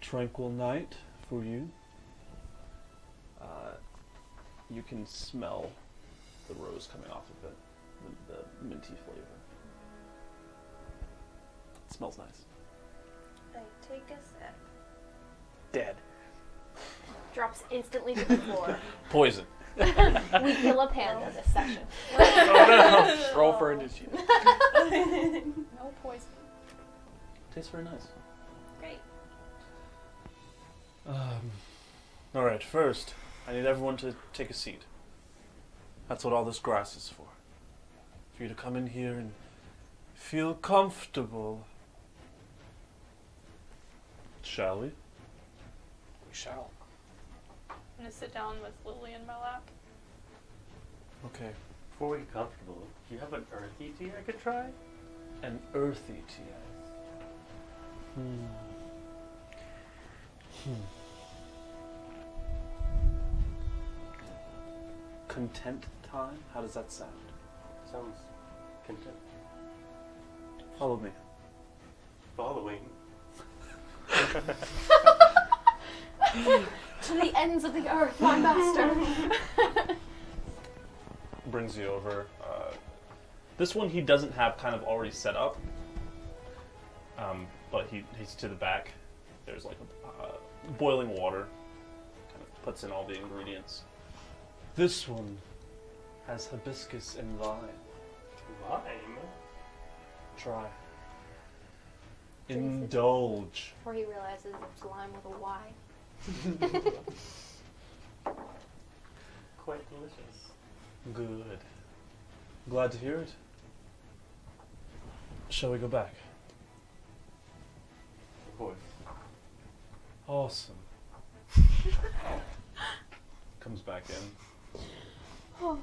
Tranquil Night for you. You can smell the rose coming off of it, the minty flavor. It smells nice. I take a sip. Dead. Drops instantly to the floor. Poison. We kill a panda this session. Roll for initiative. No poison. Tastes very nice. Great. All right. First, I need everyone to take a seat. That's what all this grass is for. For you to come in here and feel comfortable. Shall we? We shall. I'm gonna sit down with Lily in my lap. Okay. Before we get comfortable, do you have an earthy tea I could try? An earthy tea. Content time? How does that sound? Sounds content. Follow me. Following. To the ends of the earth, my master. Brings you over. This one he doesn't have kind of already set up, but he's to the back. There's like boiling water. Kind of puts in all the ingredients. This one has hibiscus and lime. Lime? Try. Indulge. Before he realizes it's lime with a Y. Quite delicious. Good. Glad to hear it. Shall we go back? Of course. Awesome. Comes back in.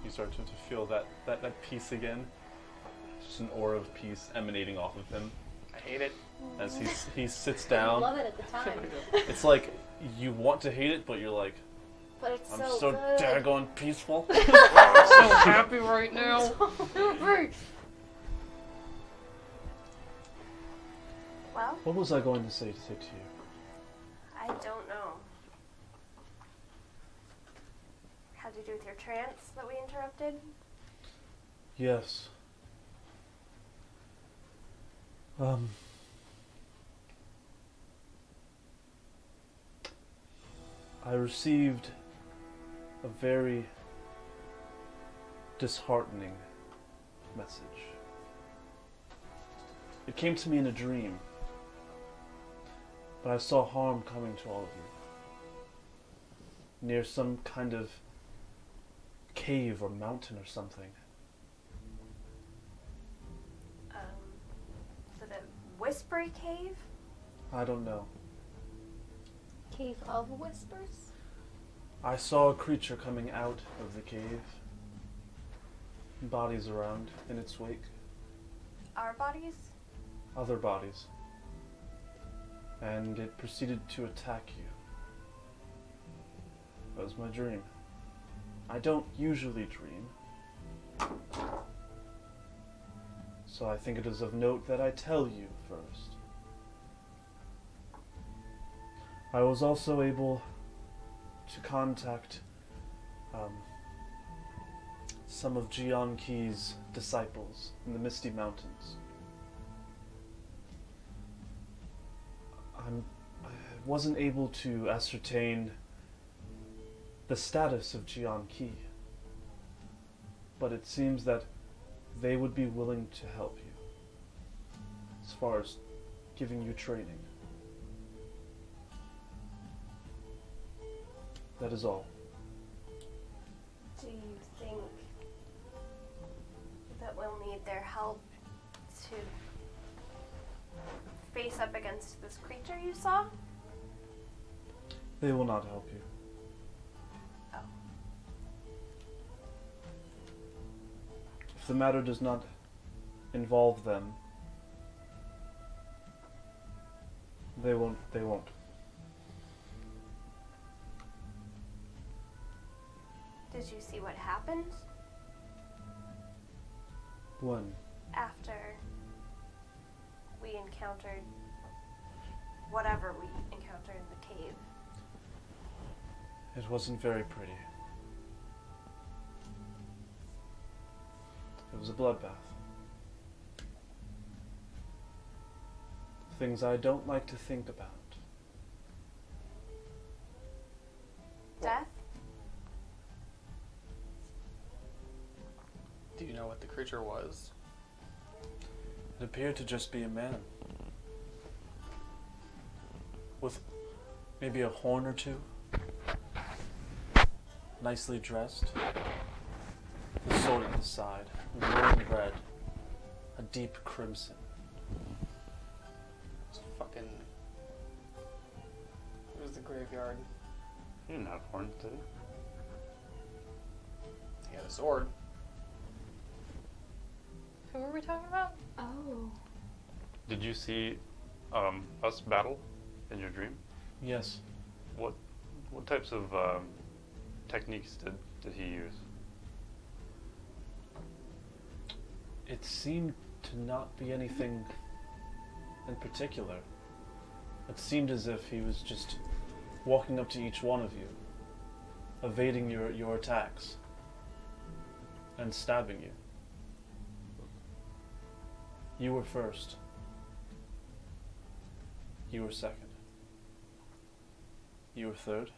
You start to feel that peace again. Just an aura of peace emanating off of him I hate it. as he sits I down. love it at the time. It's like you want to hate it, but you're like, But it's I'm so, so good. daggone peaceful. I'm so happy right now. Well, What was I going to say to you? I don't know. Had to do with your trance that we interrupted? Yes. I received a very disheartening message. It came to me in a dream, but I saw harm coming to all of you. Near some kind of cave or mountain or something. Was it a whispery cave? I don't know. Cave of Whispers? I saw a creature coming out of the cave. Bodies around in its wake. Our bodies? Other bodies. And it proceeded to attack you. That was my dream. I don't usually dream. So I think it is of note that I tell you first. I was also able to contact some of Jian Qi's disciples in the Misty Mountains. I wasn't able to ascertain the status of Jian Qi, but it seems that they would be willing to help you as far as giving you training. That is all. Do you think that we'll need their help to face up against this creature you saw? They will not help you. Oh. If the matter does not involve them, they won't. Did you see what happened When? after we encountered whatever we encountered in the cave? It wasn't very pretty. It was a bloodbath. Things I don't like to think about. Death? Do you know what the creature was? It appeared to just be a man. With maybe a horn or two. Nicely dressed. The sword at the side. Glowing red. A deep crimson. It's fucking. It was the graveyard. He didn't have horns, did he? He had a sword. Who were we talking about? Oh. Did you see us battle in your dream? Yes. What types of techniques did he use? It seemed to not be anything in particular. It seemed as if he was just walking up to each one of you, evading your attacks, and stabbing you. You were first. You were second. You were third.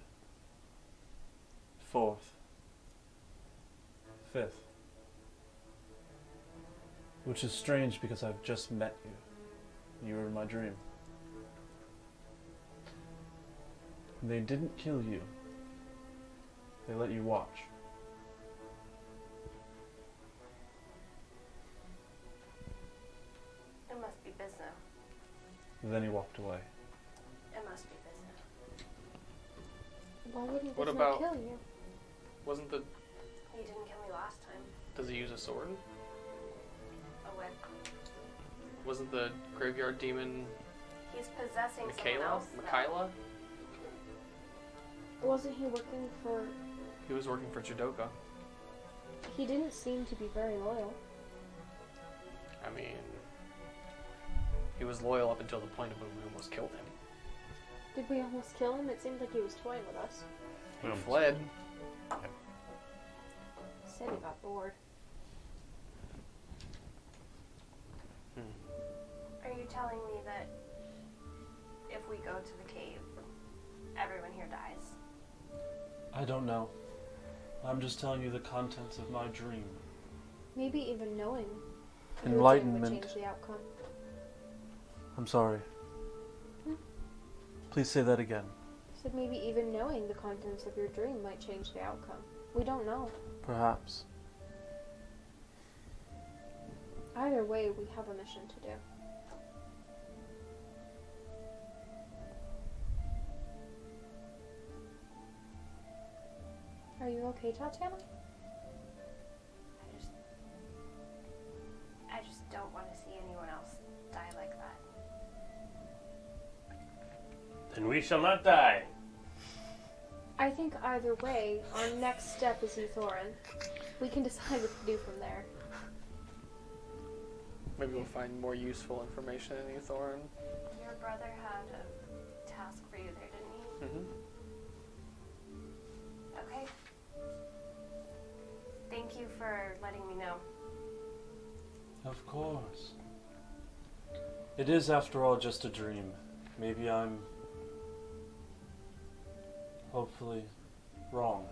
Fourth. Fifth. Which is strange because I've just met you. You were in my dream. And they didn't kill you. They let you watch. It must be Bizno. And then he walked away. It must be Bizno. Why wouldn't What this about- not kill you? Wasn't the. He didn't kill me last time. Does he use a sword? Oh, what? Wasn't the graveyard demon He's possessing someone Michaela? else. though. Michaela? Wasn't he working for... He was working for Judoka. He didn't seem to be very loyal. I mean, he was loyal up until the point of when we almost killed him. Did we almost kill him? It seemed like he was toying with us. He fled. Said he got bored. Are you telling me that if we go to the cave, everyone here dies? I don't know. I'm just telling you the contents of my dream. Maybe even knowing your dream Enlightenment. would change the outcome. I'm sorry. Please say that again. Said maybe even knowing the contents of your dream might change the outcome. We don't know. Perhaps. Either way, we have a mission to do. okay, Tatiana? I just don't want to see anyone else die like that. Then we shall not die. I think either way, our next step is Ethorin. We can decide what to do from there. Maybe we'll find more useful information in Ethorin. Your brother had a task for you there, didn't he? Mm-hmm. Okay. Thank you for letting me know. Of course. It is, after all, just a dream. Maybe I'm hopefully wrong.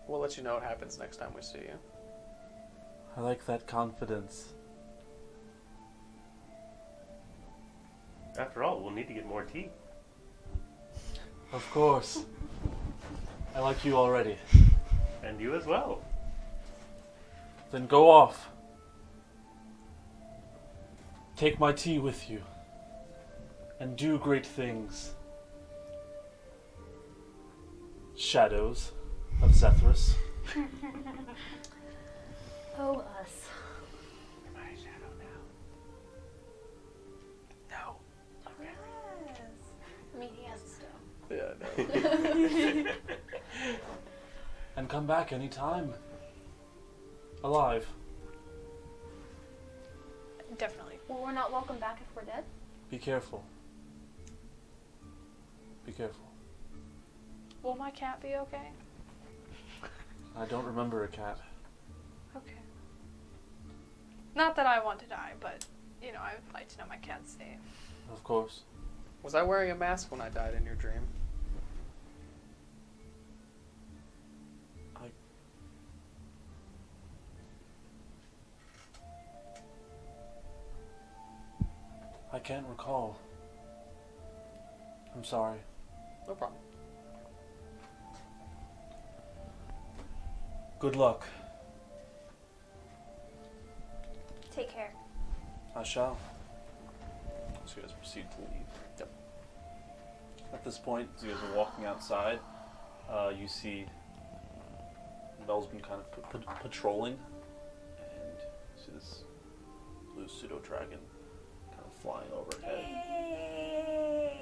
We'll let you know what happens next time we see you. I like that confidence. After all, we'll need to get more tea. Of course. I like you already. And you as well. Then go off. Take my tea with you. And do great things. Shadows of Zethris. Oh, us. Am I a shadow now? No. Yes. I mean, he has a stone. Yeah, no. And come back anytime. Alive. Definitely. Well, we're not welcome back if we're dead. Be careful. Be careful. Will my cat be okay? I don't remember a cat. Okay. Not that I want to die, but, you know, I would like to know my cat's safe. Of course. Was I wearing a mask when I died in your dream? I can't recall. I'm sorry. No problem. Good luck. Take care. I shall. So you guys proceed to leave. Yep. At this point, as you guys are walking outside, you see Mel's been kind of patrolling, and you see this blue pseudo-dragon kind of flying overhead.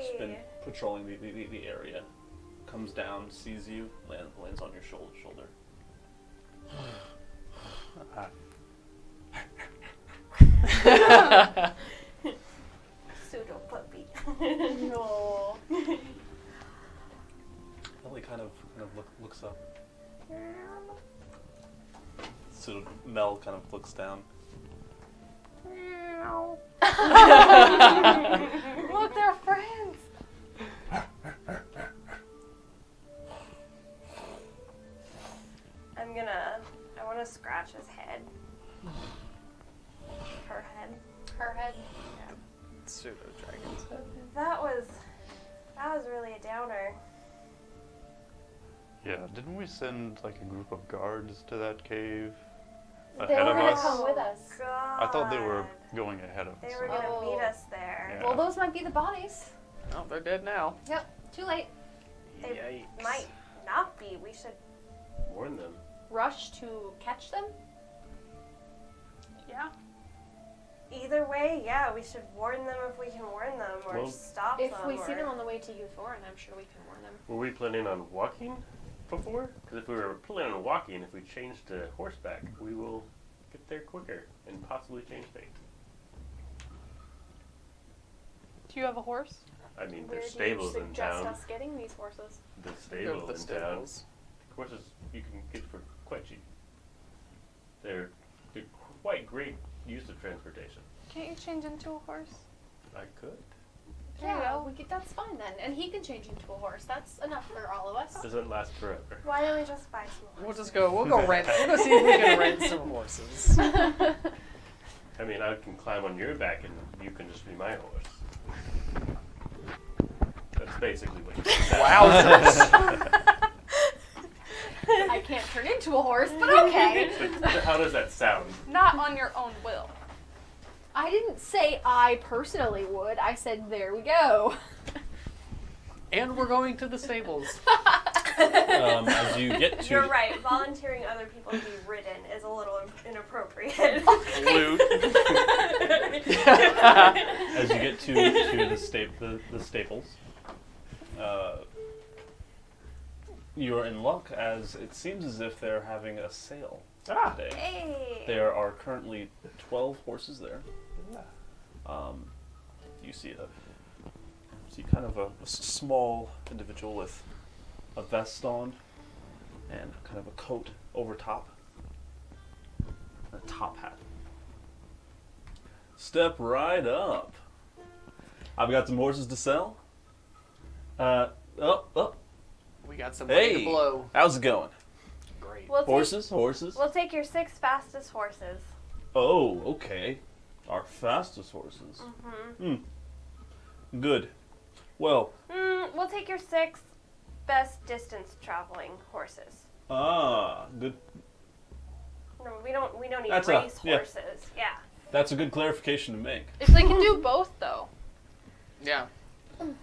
She's been patrolling the area. Comes down, sees you, lands on your shoulder. Pseudo puppy. No. Ellie kind of looks up. So Mel kind of looks down. Look, they're friends! I want to scratch his head. Her head. Her head. Pseudo dragon's head. That was really a downer. Yeah, didn't we send like a group of guards to that cave They ahead were of gonna us? come with us. God. I thought they were going ahead of us. They were gonna Oh. meet us there. Yeah. Well, those might be the bodies. Oh, they're dead now. Yep. Too late. They Yikes. might not be. We should. Warn them. Rush to catch them. Yeah. Either way, yeah, we should warn them if we can warn them, or Well, stop If them. we see or- them on the way to Ethorin, I'm sure we can warn them. Were we planning on walking before? Because if we were planning on walking, if we change to horseback, we will get there quicker and possibly change fate. Do you have a horse? I mean, Where there's do you stables in suggest town. us getting these horses? There's Go to stables the in stables. town. Horses you can get for quite cheap. They're quite great use of transportation. Can't you change into a horse? I could. There you go. That's fine then. And he can change into a horse. That's enough for all of us. Doesn't last forever. Why don't we just buy some horses? We'll just go. We'll go rent. We'll go see if we can rent some horses. I mean, I can climb on your back and you can just be my horse. That's basically what you said. Wowzers. I can't turn into a horse, but okay. How does that sound? Not on your own will. I didn't say I personally would. I said there we go. And we're going to the stables. As you get to You're right. Volunteering other people to be ridden is a little inappropriate. Lute. as you get to the stables, you are in luck, as it seems as if they're having a sale today. Hey. There are currently 12 horses there. You see kind of a small individual with a vest on and kind of a coat over top, and a top hat. Step right up. I've got some horses to sell. We got some money Hey, to blow. how's it going? Great. We'll Horses. We'll take your 6 fastest horses. Oh, okay. Our fastest horses. Good. Well, We'll take your 6 best distance traveling horses. good. No, we don't need That's race yeah. horses. Yeah. That's a good clarification to make. If they can do both, though. Yeah.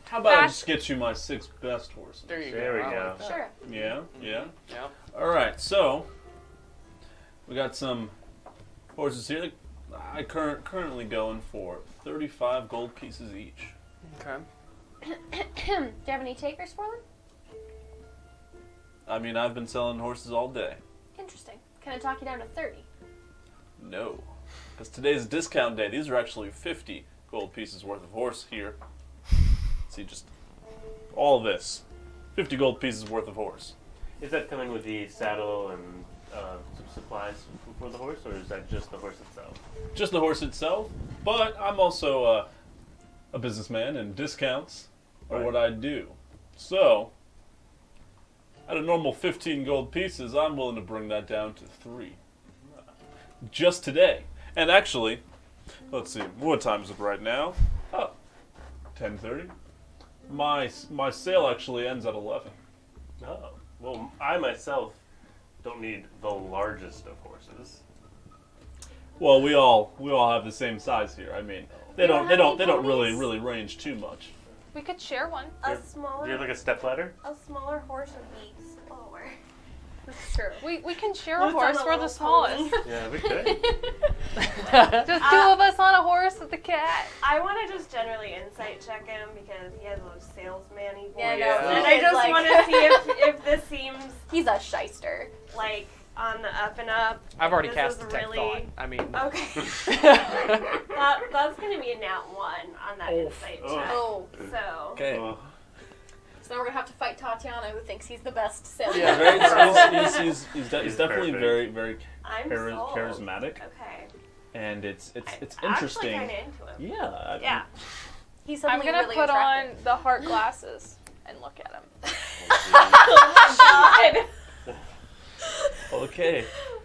How about I Fast- just get you my 6 best horses? There you There we go. I go. like that. Sure. Yeah, yeah. Yeah. All right, so we got some horses here. I currently going for 35 gold pieces each. Okay. Do you have any takers for them? I mean, I've been selling horses all day. Interesting. Can I talk you down to 30? No, because today's a discount day. These are actually 50 gold pieces worth of horse here. See, just all this. 50 gold pieces worth of horse. Is that coming with the saddle and some supplies for the horse, or is that just the horse itself? Just the horse itself, but I'm also a businessman, and discounts are Right. what I do. So, at a normal 15 gold pieces, I'm willing to bring that down to 3. Just today. And actually, let's see, what time is it right now? Oh, 10:30. My sale actually ends at 11. Oh, well, I myself don't need the largest of horses. Well, we all have the same size here. I mean, they don't don't have any really ponies? range too much. We could share one. A Do you smaller have like a stepladder? horse would be slower. That's true. We can share a Lute's on horse. a We're the little smallest. pony. Yeah, we could. Just 2 of us on a horse with the cat. I want to just generally insight check him because he has those salesman-y voice. Yeah, no, And he I is, just like- want to see if this seems He's a shyster. like on the up and up. I've already This cast is detect really- thought. I mean, Okay. That's going to be a nat 1 on that insight Oh. check. Oh. So. Okay. Oh, So now we're gonna have to fight Tatiana, who thinks he's the best salesman. Yeah, he's He's definitely perfect. very, very I'm sold. charismatic, Okay. and it's I'm interesting. actually kind of into him. Yeah. I mean, Yeah. He's I'm suddenly gonna really put attractive. on the heart glasses and look at him. Oh my god. Okay.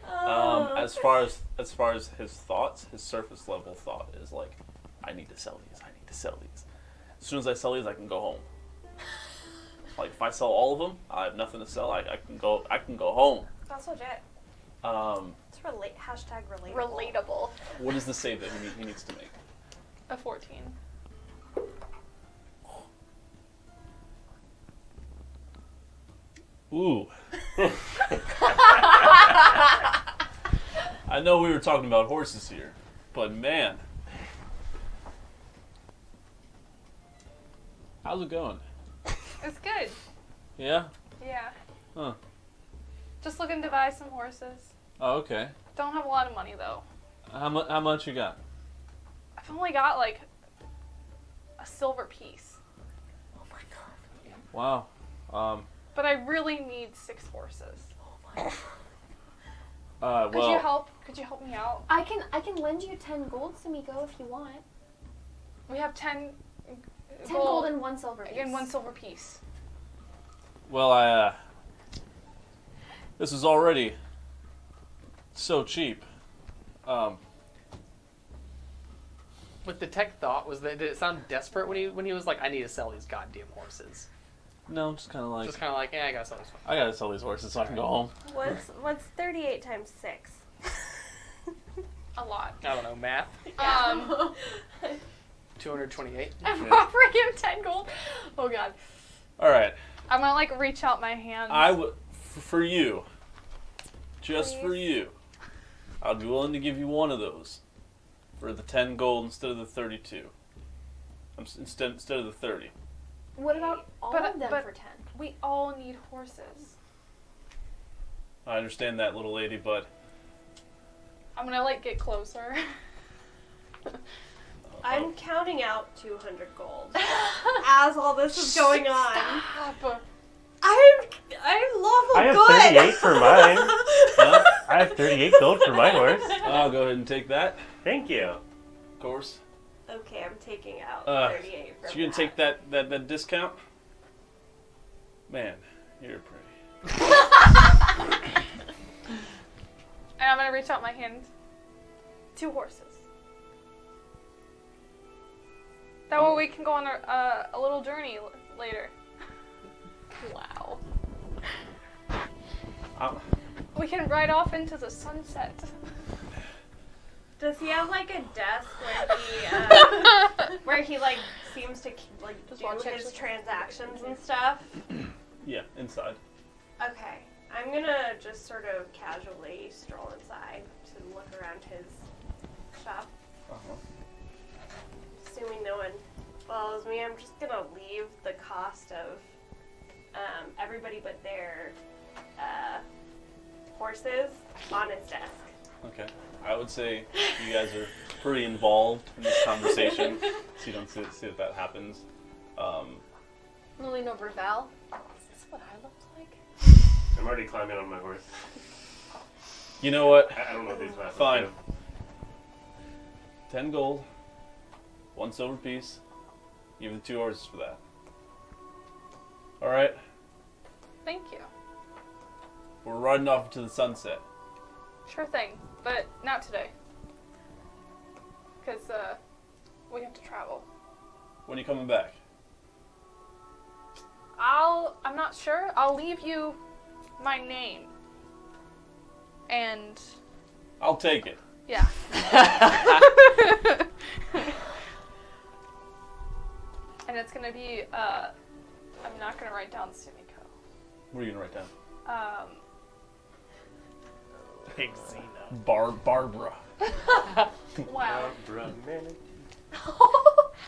Oh, As far as his thoughts, his surface level thought is like, I need to sell these. I need to sell these. As soon as I sell these, I can go home. Like if I sell all of them, I have nothing to sell. I can go home. That's legit. It's hashtag relatable. Relatable. What is the save that he needs to make? A 14. Ooh. I know we were talking about horses here, but man. How's it going? It's good. Yeah? Yeah. Huh. Just looking to buy some horses. Oh, okay. Don't have a lot of money though. How much you got? I've only got like a silver piece. Oh my god. Wow. But I really need 6 horses. Well, Could you help me out? I can lend you 10 gold, Sumiko, if you want. We have 10 10 gold and 1 silver piece. and 1 silver piece. well, this is already so cheap. with detect thought, did it sound desperate when he was like, I need to sell these goddamn horses? No, just kind of like, Just kind of like, yeah, I gotta sell these. I gotta sell these horses so I can go home. What's 38 times 6? A lot. I don't know, math. 228. 228. I'm offering him 10 gold. Oh god. All right. I'm gonna like reach out my hand. I would, for you, just for Please. you, I'd be willing to give you one of those for the 10 gold instead of the 32. Instead of the 30. What about all But- of them but- for 10? We all need horses. I understand that, little lady, but I'm gonna like get closer. I'm counting out 200 gold as all this is going on. Stop. I'm lawful I have good. 38 for mine. huh? I have 38 gold for my horse. I'll go ahead and take that, Thank you. of course. Okay, I'm taking out Uh, 38 from So you're gonna take that discount? Man, you're pretty. And I'm gonna reach out my hand. 2 horses. That way we can go on a little journey later. Wow. We can ride off into the sunset. Does he have like a desk where he like seems to like Just do watch his it. transactions and stuff? Yeah, inside. Okay, I'm gonna just sort of casually stroll inside to look around his shop. Uh-huh. Assuming no one follows me, I'm just gonna leave the cost of everybody but their horses on his desk. Okay. I would say you guys are pretty involved in this conversation, so you don't see that happens. Lean over Val. Is this what I looked like? I'm already climbing on my horse. You know what? I don't know if these last. Fine. 10 gold, 1 silver piece. Give you the 2 horses for that. Alright? Thank you. We're riding off to the sunset. Sure thing, but not today. Because we have to travel. When are you coming back? I'm not sure. I'll leave you my name. And I'll take it. yeah. And it's gonna be I'm not gonna write down Sumiko. What are you gonna write down? Exina. Barbara. Wow. Romantic.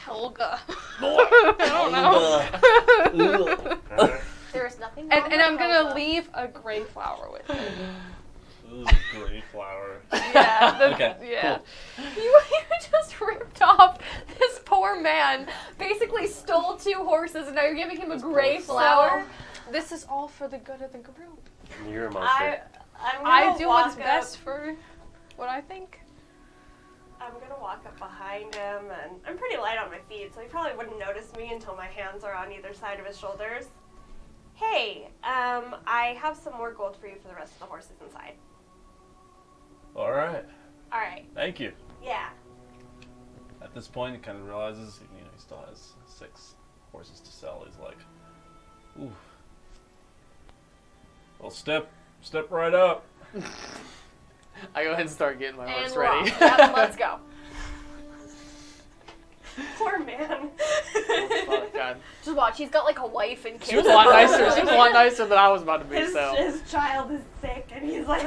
Helga. I don't know. There's nothing wrong And I'm with gonna Helga. leave a gray flower with you. Ooh, gray flower. Yeah. Okay, Yeah. cool. You just ripped off this poor man. Basically stole 2 horses and now you're giving him a gray flower. This is all for the good of the group. You're a monster. I'm gonna I do walk what's best for what I think. I'm gonna walk up behind him, and I'm pretty light on my feet, so he probably wouldn't notice me until my hands are on either side of his shoulders. Hey, I have some more gold for you for the rest of the horses inside. Alright. All right. Thank you. Yeah. At this point, he kind of realizes, he still has 6 horses to sell. He's like, ooh. Well, step right up. I go ahead and start getting my horse And ready. we're off. Yep, let's go. Poor man. Oh, God. Just watch, he's got like a wife and kids. She was a lot nicer. She was a lot nicer than I was about to be. His So child is sick, and he's like,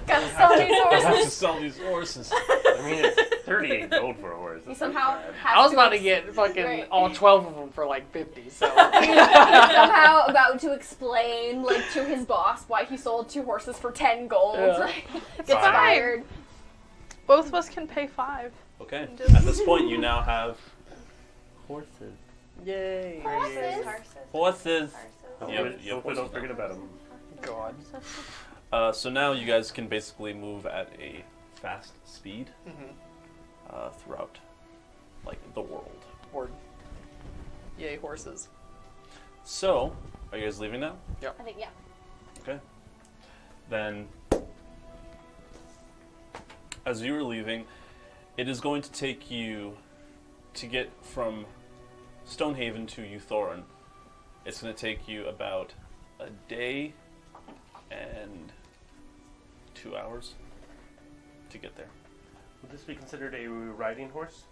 Got some of these I have to horses. sell these horces. I mean, it's 38 gold for a horse. He That's somehow not bad. has I was about to ex- get fucking Right. all 12 of them for like 50. So He's somehow about to explain, like, to his boss why he sold 2 horses for 10 gold. Yeah. Gets fine. fired. Both of us can pay 5. Okay. At this point, you now have Horses. yay! Horses. horses. Hopefully, Yep, hopefully horses don't forget about them. God. So now you guys can basically move at a fast speed throughout, like, the world. Word. Yay, horses. So, are you guys leaving now? I think, yeah. Okay. Then, as you are leaving, it is going to take you to get from Stonehaven to Euthorin. It's going to take you about a day and 2 hours to get there. Would this be considered a riding horse?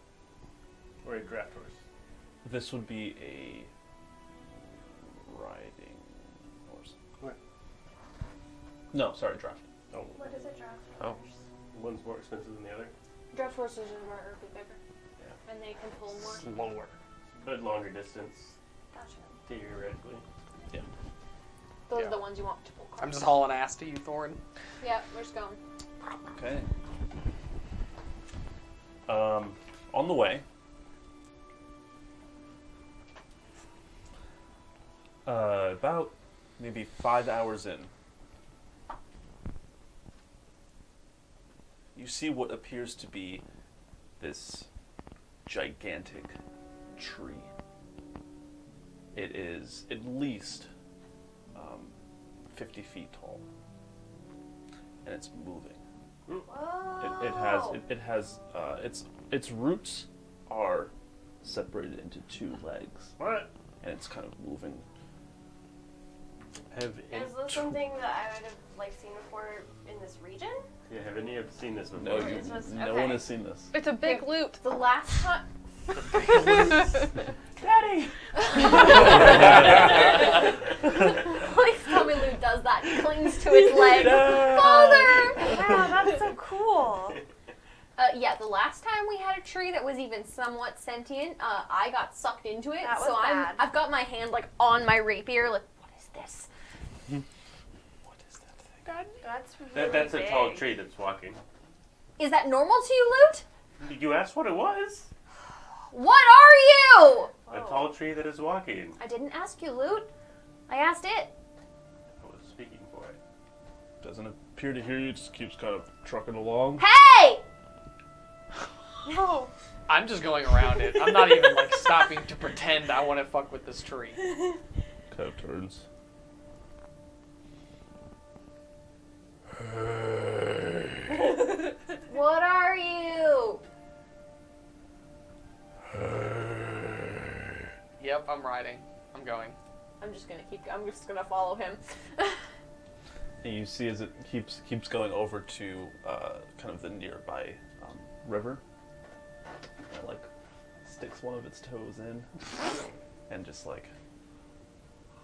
Or a draft horse? This would be a riding horse. What? No, sorry, draft. Oh, What is a draft Oh. horse? one's more expensive than the other. Draft horses are bigger. Yeah. And they can pull more. Slower, but longer distance Gotcha. theoretically. Those Yeah. are the ones you want to pull. I'm just hauling ass to you, Thorin. Yeah, we're just going. Okay. On the way, about maybe 5 hours in, you see what appears to be this gigantic tree. It is at least 50 feet tall, and it's moving. Whoa. It has its roots are separated into 2 legs, What? and it's kind of moving. Have Is this something that I would have like seen before in this region? have any of you seen this before? No, Or is this- no okay. one has seen this. It's a big loot. The last time. Daddy! Please tell me Lute does that. He clings to its leg. Father! Wow, that's so cool. Yeah, the last time we had a tree that was even somewhat sentient, I got sucked into it. That was so bad. I've got my hand like on my rapier, like, what is this? What is that thing? That's really That's a tall big. tree that's walking. Is that normal to you, Lute? You asked what it was? What are you? A Whoa. tall tree that is walking. I didn't ask you, Lute. I asked it. I was speaking for it. Doesn't appear to hear you. Just keeps kind of trucking along. Hey! No. I'm just going around it. I'm not even like stopping to pretend I want to fuck with this tree. Kind of turns. What are you? Yep, I'm riding. I'm going. I'm just gonna follow him. And you see as it keeps going over to kind of the nearby river, it like sticks one of its toes in, and just like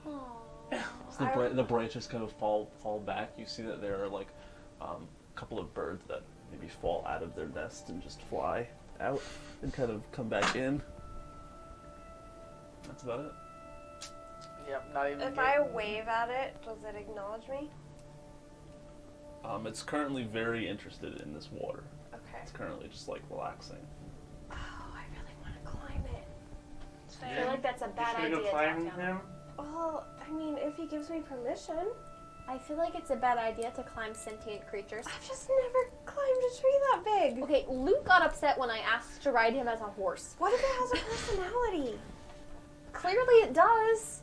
so the branches kind of fall back. You see that there are like a couple of birds that maybe fall out of their nest and just fly out and kind of come back in. That's about it. Yep, not even. If I wave at it, does it acknowledge me? It's currently very interested in this water. Okay. It's currently just like relaxing. Oh, I really want to climb it. I feel like that's a bad Just idea. gonna go climb Tatiana. him? Well, I mean, if he gives me permission. I feel like it's a bad idea to climb sentient creatures. I've just never climbed a tree that big. Okay, Luke got upset when I asked to ride him as a horse. What if it has a personality? Clearly it does.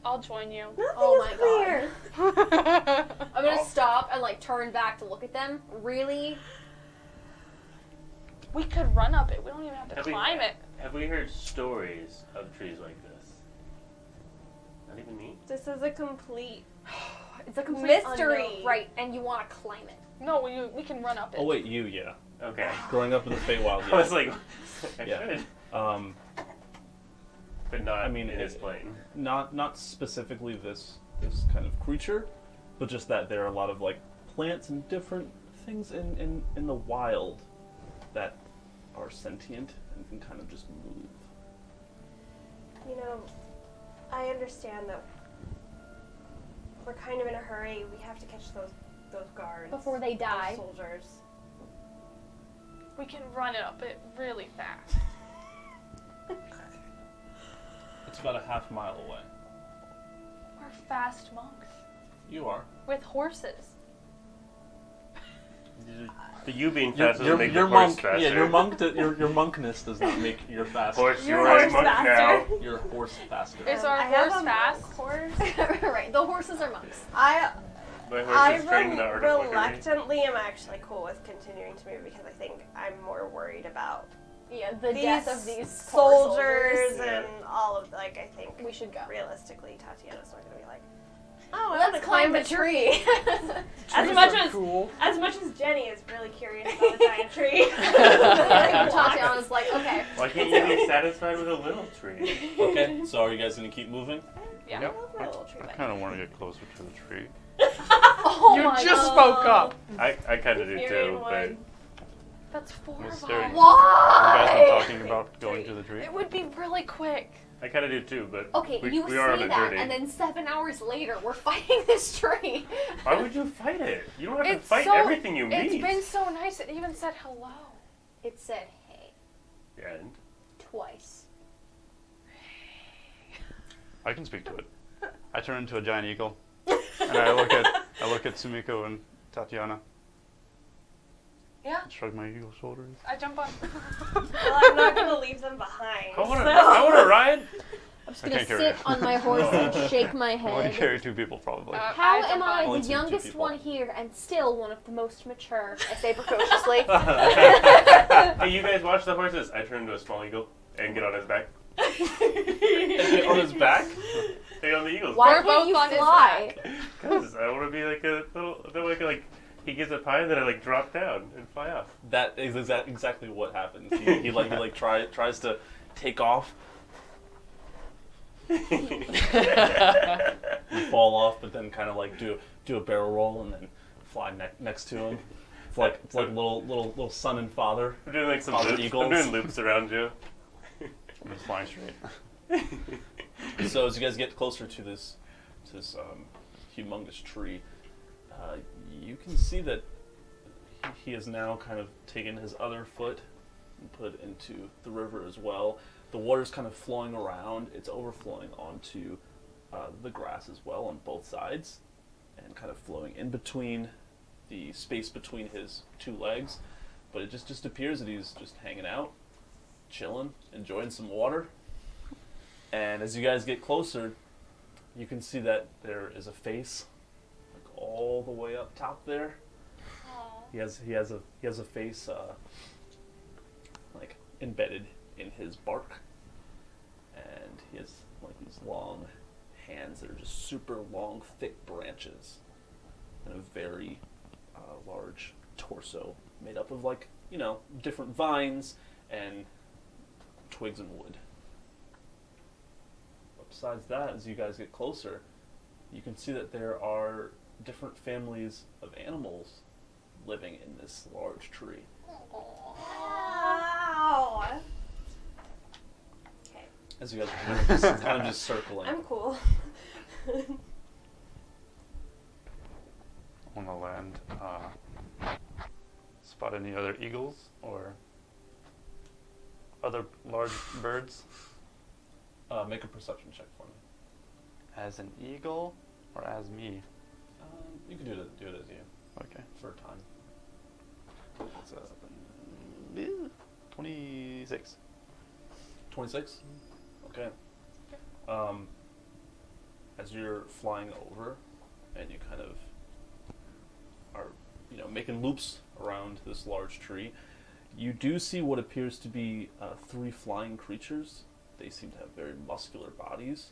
I'll join you. Nothing Oh is my clear. I'm gonna stop and like turn back to look at them. Really? We could run up it. We don't even have to Have we- climb it. Have we heard stories of trees like this? Not even me? This is a complete. It's a complete Mystery. unknown. Right, and you want to climb it. No, we can run up it. Oh wait, yeah. Okay. Growing up in the Feywild, I was like, I Yeah. should. But not I mean, in his plane. not specifically this kind of creature, but just that there are a lot of like plants and different things in the wild that are sentient and can kind of just move. You know, I understand that we're kind of in a hurry. We have to catch those guards. Before they those die. soldiers. We can run it up it really fast. It's about a half mile away. We're fast monks You are. with horses. The you being faster will make the horse faster. Yeah, your monkness does not make your fast. Horse, Your you are a horse monk now. faster. Your horse faster. Is our I have horse a fast? monk horse. Right, the horses are monks. My horse I is trained in the art of monkery. reluctantly am actually cool with continuing to move because I think I'm more worried about Yeah, the these death of these poor soldiers Yeah. and all of I think We should go. realistically Tatiana's not gonna be like, Oh, I Let's wanna climb the tree. Cool. As much as Jenny is really curious about the giant tree. Tatiana's like, okay. Why can't you be satisfied with a little tree? Okay, so are you guys gonna keep moving? Yeah. Yep. A little tree I bite. kind of want to get closer to the tree. Oh You my just God. spoke up. I kind of do You're too, in but one. That's 4 It's of scary. us. You guys been Why? talking about going to the tree? It would be really quick. I kind of do too, but Okay, we, you we are on say a that, journey. and then 7 hours later, we're fighting this tree. Why would you fight it? You don't have to It's fight so- everything you meet. It's been so nice. It even said hello. It said, hey, And twice. I can speak to it. I turn into a giant eagle, and I look at Sumiko and Tatiana. Yeah. Shrug my eagle shoulders. I jump on. Well, I'm not gonna leave them behind. I want so. to. I want to ride. I'm just I gonna can't carry sit it. on my horse and shake my I want to head. carry 2 people probably. How jump am on. I Only the two youngest people. one here and still one of the most mature? I say precociously. Hey, you guys watch the horses. I turn into a small eagle and get on his back. Get on his back? Stay on the eagle's Why We're back. can't both you on his fly? Because I want to be like a little. Then like he gets up high, and then I like drop down and fly off. That is exactly what happens. He tries to take off, and fall off, but then kind of like do a barrel roll and then fly next to him. It's like little son and father. I'm doing like some Father loops. eagles. I'm doing loops around you. I'm just flying straight. So as you guys get closer to this humongous tree, you can see that he has now kind of taken his other foot and put it into the river as well. The water's kind of flowing around. It's overflowing onto the grass as well on both sides, and kind of flowing in between the space between his 2 legs. But it just appears that he's just hanging out, chilling, enjoying some water. And as you guys get closer, you can see that there is a face, like all the way up top there. He has a face like embedded in his bark, and he has like these long hands that are just super long, thick branches, and a very large torso made up of like different vines and twigs and wood. Besides that, as you guys get closer, you can see that there are different families of animals living in this large tree. Wow. Okay, As you guys are kind of just circling. I'm cool. On the land, spot any other eagles or other large birds? Make a perception check for me. As an eagle or as me? You can do it as you Okay. for a time. It's 26. 26? Okay. As you're flying over and you kind of are, making loops around this large tree, you do see what appears to be 3 flying creatures. They seem to have very muscular bodies.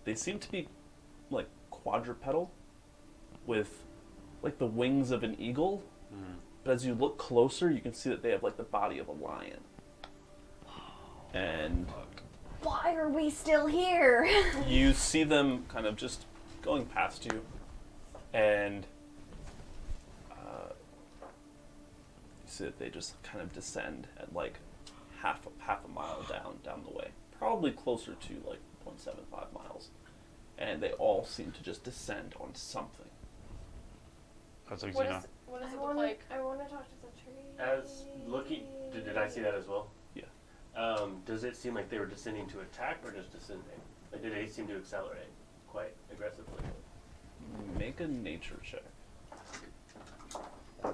They seem to be like quadrupedal with like the wings of an eagle. But as you look closer, you can see that they have like the body of a lion. And Why are we still here? you see them kind of just going past you, and you see that they just kind of descend at like half a mile down the way, probably closer to like 0.75 miles, and they all seem to just descend on something. That's What Exina. does it look like? I want to talk to the tree. As looking, did I see that as well? Yeah. Does it seem like they were descending to attack or just descending? Like, did they seem to accelerate quite aggressively? Make a nature check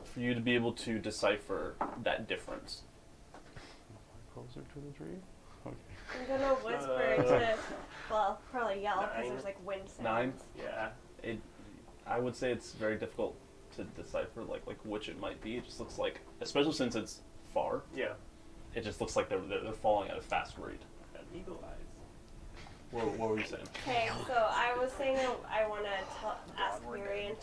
for you to be able to decipher that difference. Closer to the tree? Okay. I'm gonna whisper to, well, probably yell because 9. there's like wind sounds. 9. Yeah. I would say it's very difficult to decipher like which it might be. It just looks like, especially since it's far, Yeah. it just looks like they're falling at a fast rate. Got eagle eyes. What were you saying? Okay, so I was saying that I want to ask Miriam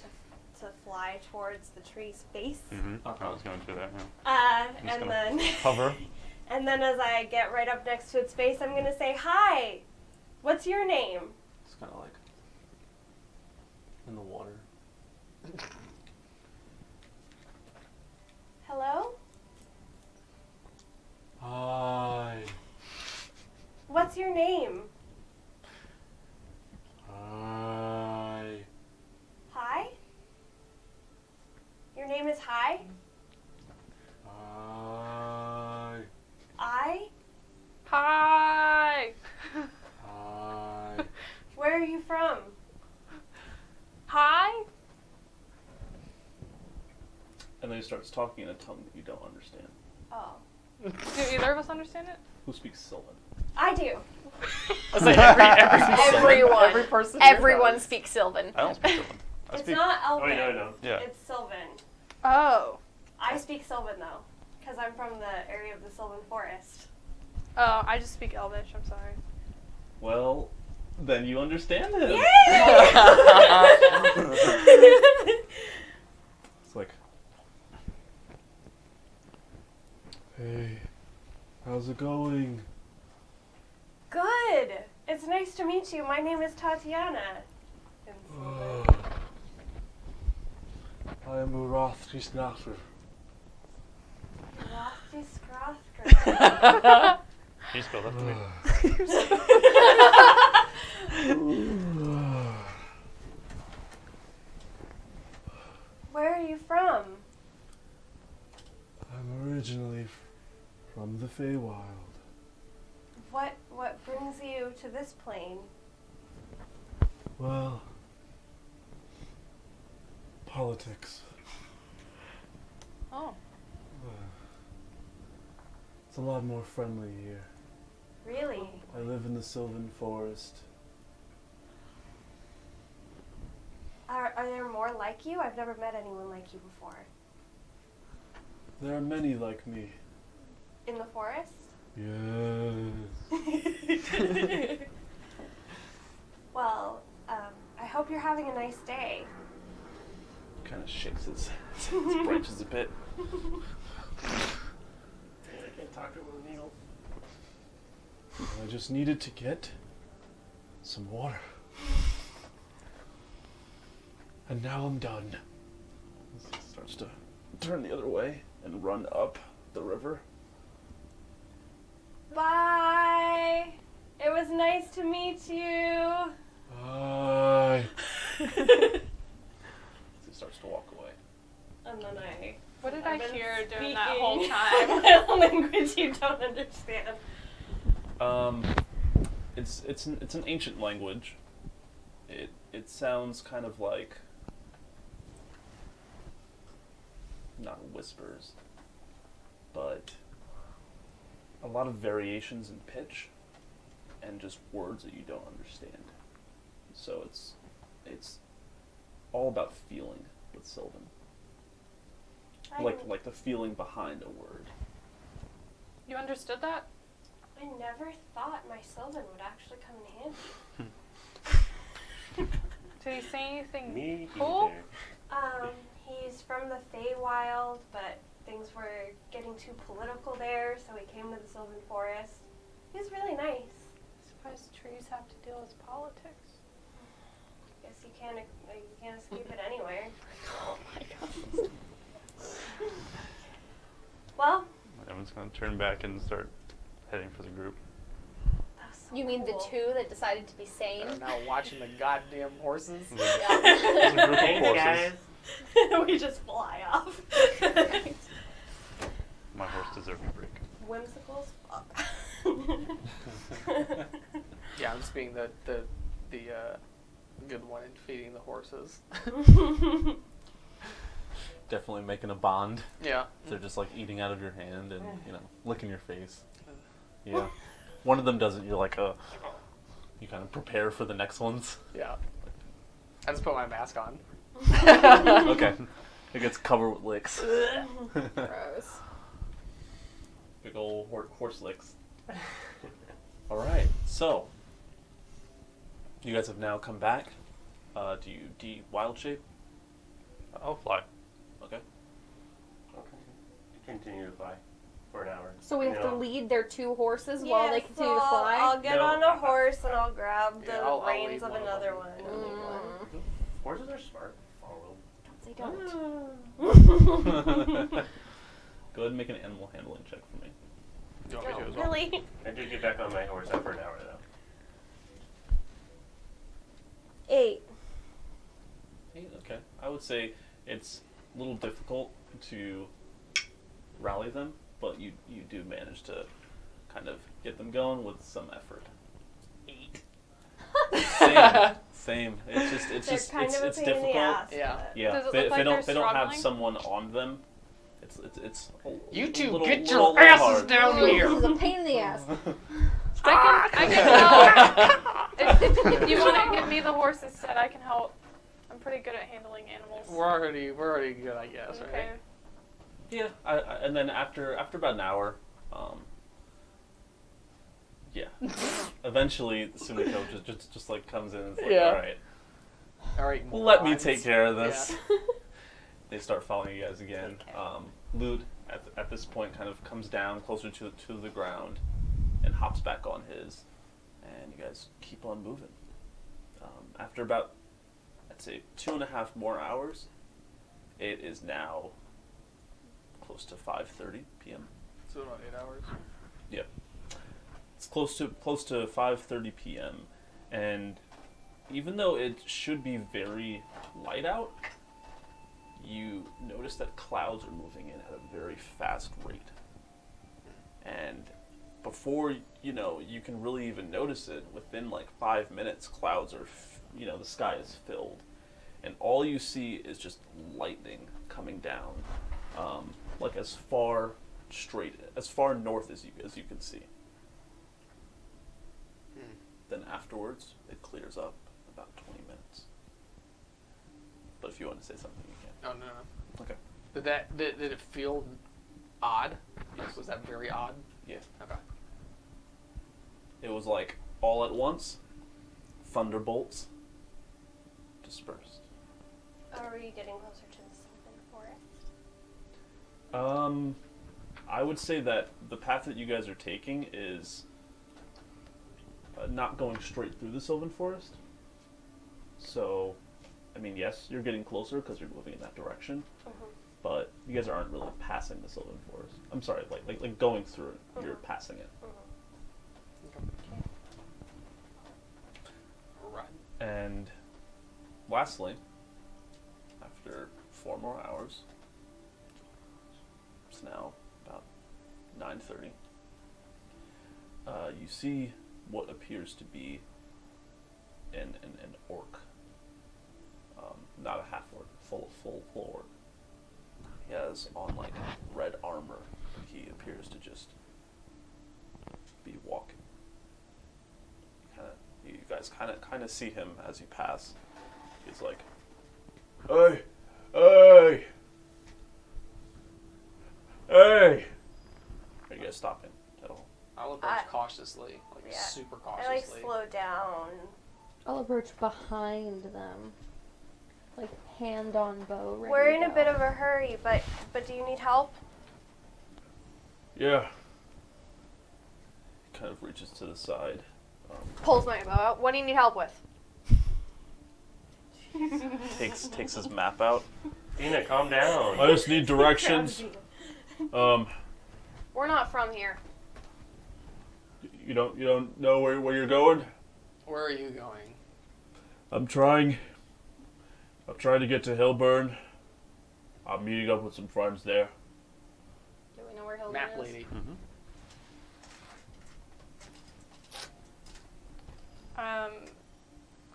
to fly towards the tree's base. I was going to do that. Yeah. And then Hover. and then as I get right up next to its base, I'm gonna say, "Hi, what's your name?" It's kind of like in the water. Hello? Hi. What's your name? Hi. Hi? Your name is Hi? Hi. I? Hi. Hi. Where are you from? Hi. And then he starts talking in a tongue that you don't understand. Oh. Do either of us understand it? Who speaks Sylvan? I do. I was like, Everyone. every person. here Everyone does. speaks Sylvan. I don't speak Sylvan. I It's speak. not Oh, Elven. wait, no, no. Yeah. It's Sylvan. Oh. I speak Sylvan though, because I'm from the area of the Sylvan Forest. Oh, I just speak Elvish. I'm sorry. Well, then you understand him. It's like, Hey, how's it going? Good. It's nice to meet you. My name is Tatiana. In Sylvan. I am Zethris. Lofty Scrothger. Can you spell that to me? Where are you from? I'm originally from the Feywild. What brings you to this plane? Well, politics. Oh. It's a lot more friendly here. Really? I live in the Sylvan Forest. Are there more like you? I've never met anyone like you before. There are many like me. In the forest? Yes. Well, I hope you're having a nice day. kind of shakes its branches a bit. I can't talk to it with a needle. I just needed to get some water. And now I'm done. It starts to turn the other way and run up the river. Bye. It was nice to meet you. Bye. It starts to walk away. And then What did I've I been hear during speaking that whole time? a language you don't understand. It's an ancient language. It sounds kind of like not whispers, but a lot of variations in pitch and just words that you don't understand. So it's all about feeling with Sylvan. Like the feeling behind a word. You understood that? I never thought my Sylvan would actually come in handy. Did he say anything Me cool? either. He's from the Feywild, but things were getting too political there, so he came to the Sylvan Forest. He was really nice. I suppose trees have to deal with politics. Guess you can't escape it anywhere. Oh my god. Well, Everyone's going to turn back and start heading for the group. that's so You mean the cool. two that decided to be sane? They're now watching the goddamn horses. There's a group of Thanks, horses. guys. We just fly off. My horse deserved a break. Whimsical as fuck. Yeah, I'm just being the good one in feeding the horses. Definitely making a bond. Yeah. They're just like eating out of your hand and, licking your face. Yeah. One of them doesn't, you're like, you kind of prepare for the next ones. Yeah. I just put my mask on. Okay. It gets covered with licks. Gross. Big old horse licks. Alright, so You guys have now come back. Do you wild shape? I'll fly. Okay. Okay. Continue to fly for an hour. So we have to No. lead their 2 horses while they continue so to fly? I'll get No. on a horse and I'll grab the Yeah, I'll reins lead of one of another them. one. Horses are smart. Follow. They don't. Go ahead and make an animal handling check for me. You want me to Oh, as well? really? I did get back on my horse after an hour, though. 8. Okay. I would say it's a little difficult to rally them, but you do manage to kind of get them going with some effort. 8. Same. It's They're just kind of a it's pain in the difficult. ass. Yeah. but- Yeah. Does it They look like don't they're have struggling? someone on them. It's a You two, little- get little your asses hard. down This here! is a pain in the ass. I can help. if you want to give me the horse instead, I can help. I'm pretty good at handling animals. We're already good, I guess, Okay. right? Yeah, and then after about an hour, yeah, eventually Sumiko just like comes in and is like, Yeah. all right, All right. let me morons. take care of this. They start following you guys again. Lute at this point kind of comes down closer to the ground and hops back on his, and you guys keep on moving. After about, I'd say 2.5 more hours, it is now close to 5:30 p.m. So about 8 hours. Yep. It's close to 5:30 p.m. and even though it should be very light out, you notice that clouds are moving in at a very fast rate. And before you can really even notice it, within like 5 minutes, clouds are the sky is filled, and all you see is just lightning coming down, like as far north as you can see. Then afterwards, it clears up about 20 minutes. But if you want to say something, you can. Oh, no. Okay. Did it feel odd? Yes. Was that very odd? Yeah. Okay. It was like all at once, thunderbolts dispersed. Are we getting closer to the Sylvan Forest? I would say that the path that you guys are taking is not going straight through the Sylvan Forest. So, I mean, yes, you're getting closer because you're moving in that direction, but you guys aren't really passing the Sylvan Forest. I'm sorry, like going through it, you're passing it. Right. And lastly, after 4 more hours, it's now about 9:30. You see what appears to be an orc, not a half-orc, full orc. He has on like red armor. He appears to just be walking. You guys kind of see him as you pass. He's like, "Hey, hey, hey!" Are you guys stopping at all? I'll approach cautiously, like Yeah. super I cautiously. slow down. I'll approach behind them. Like hand on bow ready We're to in a go. bit of a hurry, but do you need help? Yeah. He kind of reaches to the side. Pulls my bow out. What do you need help with? Takes his map out. Dina, calm down. I just need directions. We're not from here. You don't know where you're going? Where are you going? I'm trying to get to Hillburn. I'm meeting up with some friends there. Do we know where Hilton Map is? lady.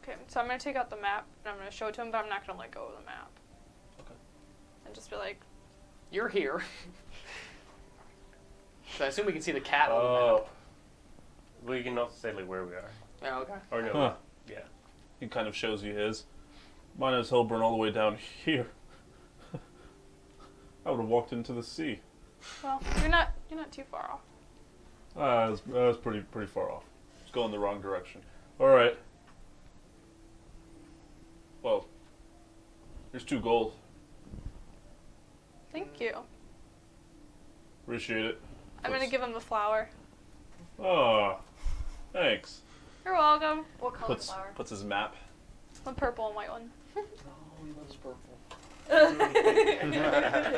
Okay, so I'm gonna take out the map and I'm gonna show it to him, but I'm not gonna let go of the map. Okay. And just be like, You're here. So I assume we can see the cat on the Oh. We can also say like where we are. map. Oh, okay. Or no. Huh. Yeah. He kind of shows you his. Mine is Hillburn all the way down here. I would have walked into the sea. well, you're not too far off. That was pretty far off. It's going the wrong direction. All right. Here's 2 gold. Thank you. Appreciate it. I'm gonna give him the flower. Oh, thanks. You're welcome. What color flower? Puts his map. The purple and white one. Oh, he loves purple.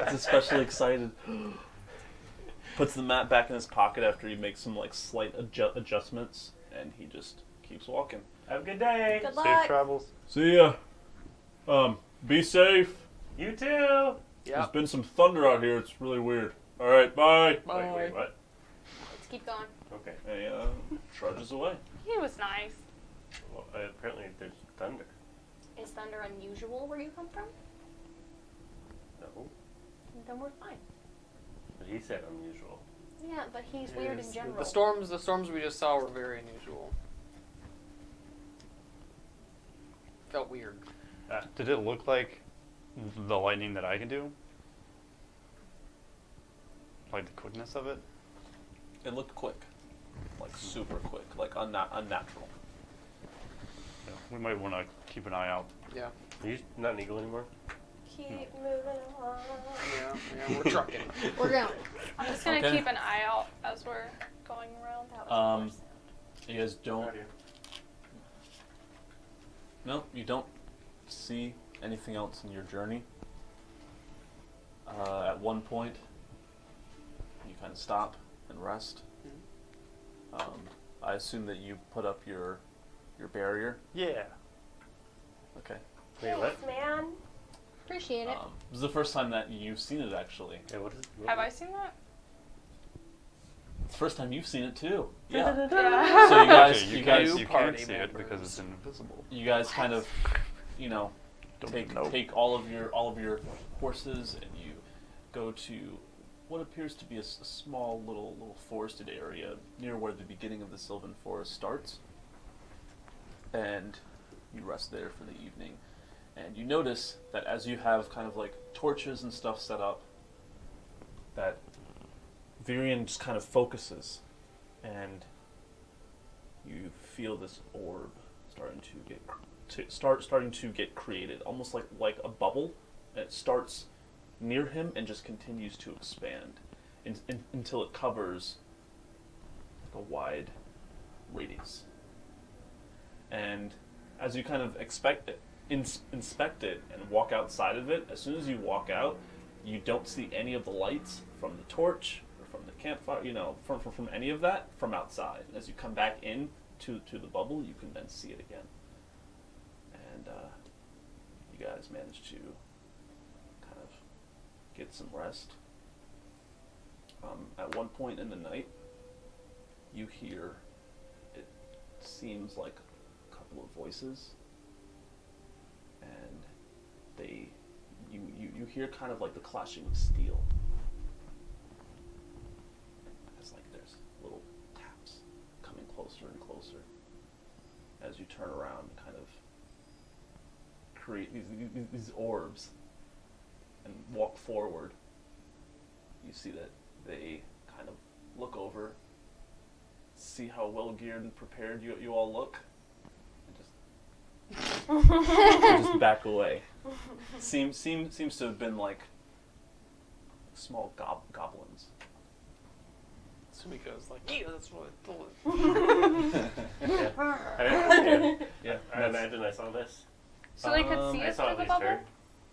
He's especially excited. Puts the map back in his pocket after he makes some like slight adjustments, and he just keeps walking. Have a good day. Good Safe luck. travels. See ya. Be safe. You too. Yeah. There's been some thunder out here. It's really weird. All right, bye. Wait, what? Let's keep going. Okay. And he trudges away. He was nice. Well, apparently there's thunder. Is thunder unusual where you come from? No, Then we're fine. but he said unusual. Yeah, but he's weird in general. The storms we just saw were very unusual. Felt weird. Did it look like the lightning that I can do? Like the quickness of it? It looked quick, like super quick, like unnatural. Yeah, we might want to keep an eye out. Yeah. Are you not an eagle anymore? Keep moving along. Yeah, we're trucking. We're going. I'm just gonna Okay. keep an eye out as we're going around. That was the worst. You guys don't. Right here. No, you don't see anything else in your journey. At one point, you kind of stop and rest. I assume that you put up your barrier. Yeah. Okay. Wait, what? Thanks, man. Appreciate it. This is the first time that you've seen it, actually. Yeah, what is it? Have I seen that? It's the first time you've seen it too. Yeah. Yeah. So you guys, Okay, you guys, New you party can't see it members. because it's invisible. you guys kind of, you know, Don't know. take all of your horses and you go to what appears to be a small little forested area near where the beginning of the Sylvan Forest starts, and you rest there for the evening. And you notice that as you have kind of like torches and stuff set up, that Virion just kind of focuses, and you feel this orb starting to get created, almost like a bubble. And it starts near him and just continues to expand until it covers like a wide radius. And as you kind of inspect it and walk outside of it, as soon as you walk out, you don't see any of the lights from the torch or from the campfire, from any of that from outside. And as you come back in to the bubble, you can then see it again. And you guys manage to kind of get some rest. At one point in the night, you hear, it seems like a couple of voices, and you hear kind of like the clashing of steel. It's like there's little taps coming closer and closer as you turn around and kind of create these orbs and walk forward. You see that they kind of look over, see how well geared and prepared you all look, and just back away. Seems to have been like small goblins. Sumiko's like, yeah, that's what I thought. Yeah. I imagine I saw this. So they could see I us saw through at the least bubble? her.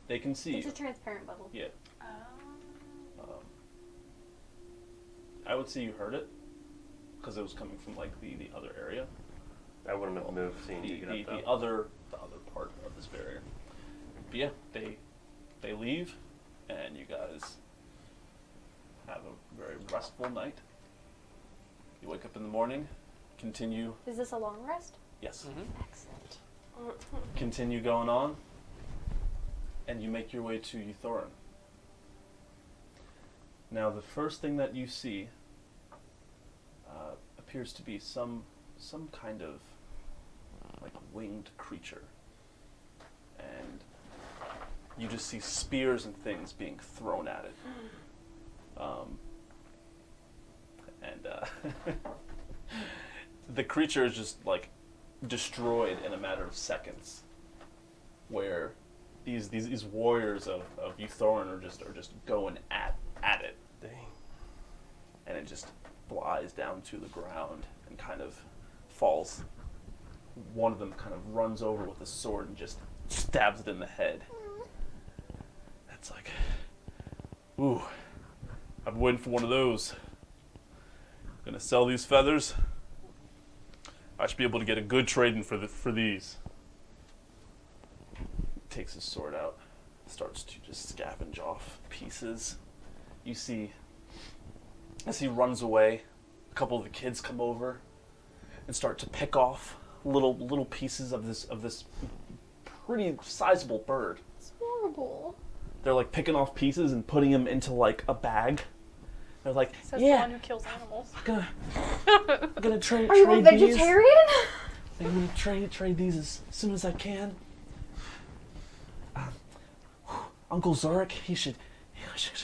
They can see It's you. a transparent bubble. Yeah. Oh. I would say you heard it because it was coming from like the other area. I wouldn't have moved seeing you get up The though. other part of this barrier. But yeah, they leave, and you guys have a very restful night. You wake up in the morning, continue. Is this a long rest? Yes. Excellent. Continue going on, and you make your way to Euthorin. Now, the first thing that you see appears to be some kind of like winged creature, and you just see spears and things being thrown at it. The creature is just like destroyed in a matter of seconds, where these warriors of Euthorn are just going at it. Dang. And it just flies down to the ground and kind of falls. One of them kind of runs over with a sword and just stabs it in the head. That's like, ooh, I've been waiting for one of those. Gonna sell these feathers. I should be able to get a good trade-in for these. Takes his sword out, starts to just scavenge off pieces. You see, as he runs away, a couple of the kids come over and start to pick off little pieces of this pretty sizable bird. It's horrible. They're like picking off pieces and putting them into like a bag. They're like, Says the yeah, one who kills animals. I'm gonna trade Are you a these. vegetarian? I'm gonna trade these as soon as I can. Uncle Zurich, he should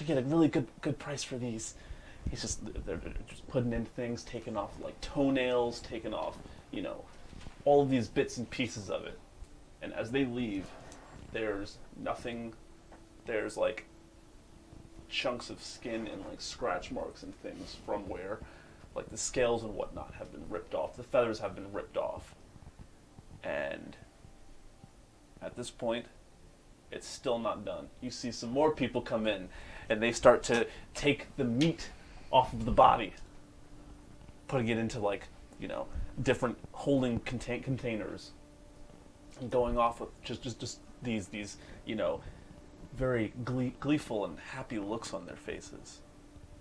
get a really good price for these. They're just putting in things, taking off like toenails, taking off, all of these bits and pieces of it. And as they leave, there's nothing. There's like chunks of skin and like scratch marks and things from where like the scales and whatnot have been ripped off. The feathers have been ripped off. And at this point, it's still not done. You see some more people come in, and they start to take the meat off of the body, putting it into like, different holding containers, and going off with just these very gleeful and happy looks on their faces.